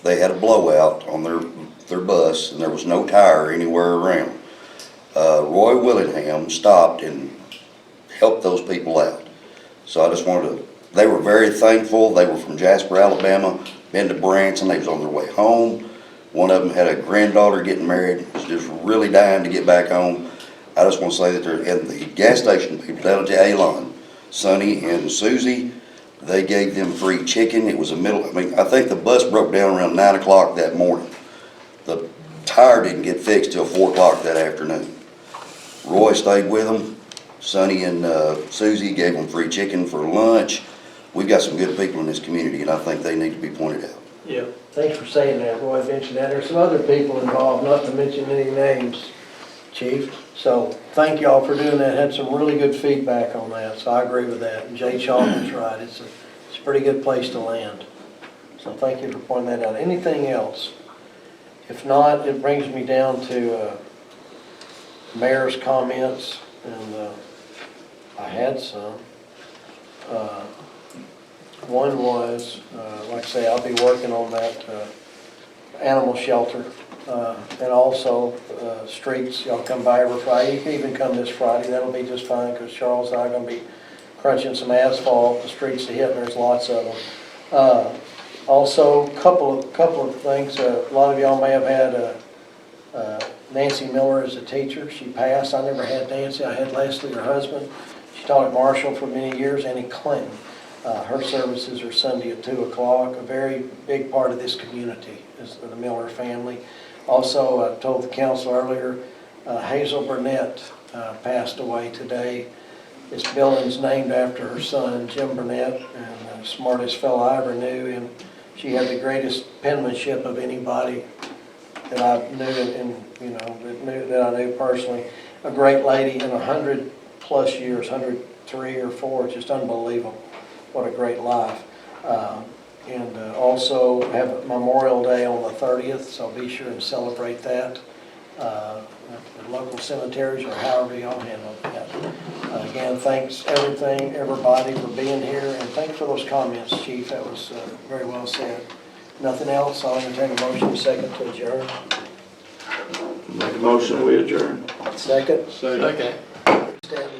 They had a blowout on their bus and there was no tire anywhere around. Roy Willingham stopped and helped those people out. So I just wanted to, they were very thankful. They were from Jasper, Alabama, been to Branson, they was on their way home. One of them had a granddaughter getting married, was just really dying to get back home. I just want to say that they're in the gas station people down at the Alon, Sonny and Susie, they gave them free chicken. It was I think the bus broke down around 9 o'clock that morning. The tire didn't get fixed till 4 o'clock that afternoon. Roy stayed with them. Sonny and Susie gave them free chicken for lunch. We've got some good people in this community, and I think they need to be pointed out. Yeah, thanks for saying that. Roy mentioned that. There's some other people involved, not to mention any names, Chief. So thank y'all for doing that. Had some really good feedback on that, so I agree with that. And Jay Chalman's right. It's a pretty good place to land. So thank you for pointing that out. Anything else? If not, it brings me down to mayor's comments, and I had some. One was, like I say, I'll be working on that animal shelter, and also streets. Y'all come by every Friday. You can even come this Friday. That'll be just fine because Charles and I are going to be crunching some asphalt, the streets to hit, and there's lots of them. Also, couple of things. A lot of y'all may have had Nancy Miller as a teacher. She passed. I never had Nancy. I had Leslie, her husband. She taught at Marshall for many years, and in Clinton. Her services are Sunday at 2 o'clock. A very big part of this community is the Miller family. Also, I told the council earlier, Hazel Burnett passed away today. This building's named after her son, Jim Burnett, and the smartest fellow I ever knew. And she had the greatest penmanship of anybody that I knew, that I knew personally. A great lady in 100+ years, 103 or 4, just unbelievable. What a great life. And also have Memorial Day on the 30th, so be sure and celebrate that. At local cemeteries or however y'all handle that. Again, thanks everybody for being here, and thanks for those comments, Chief. That was very well said. Nothing else, I'll entertain a motion second to adjourn. Make a motion, we adjourn. Second? Okay. Stand.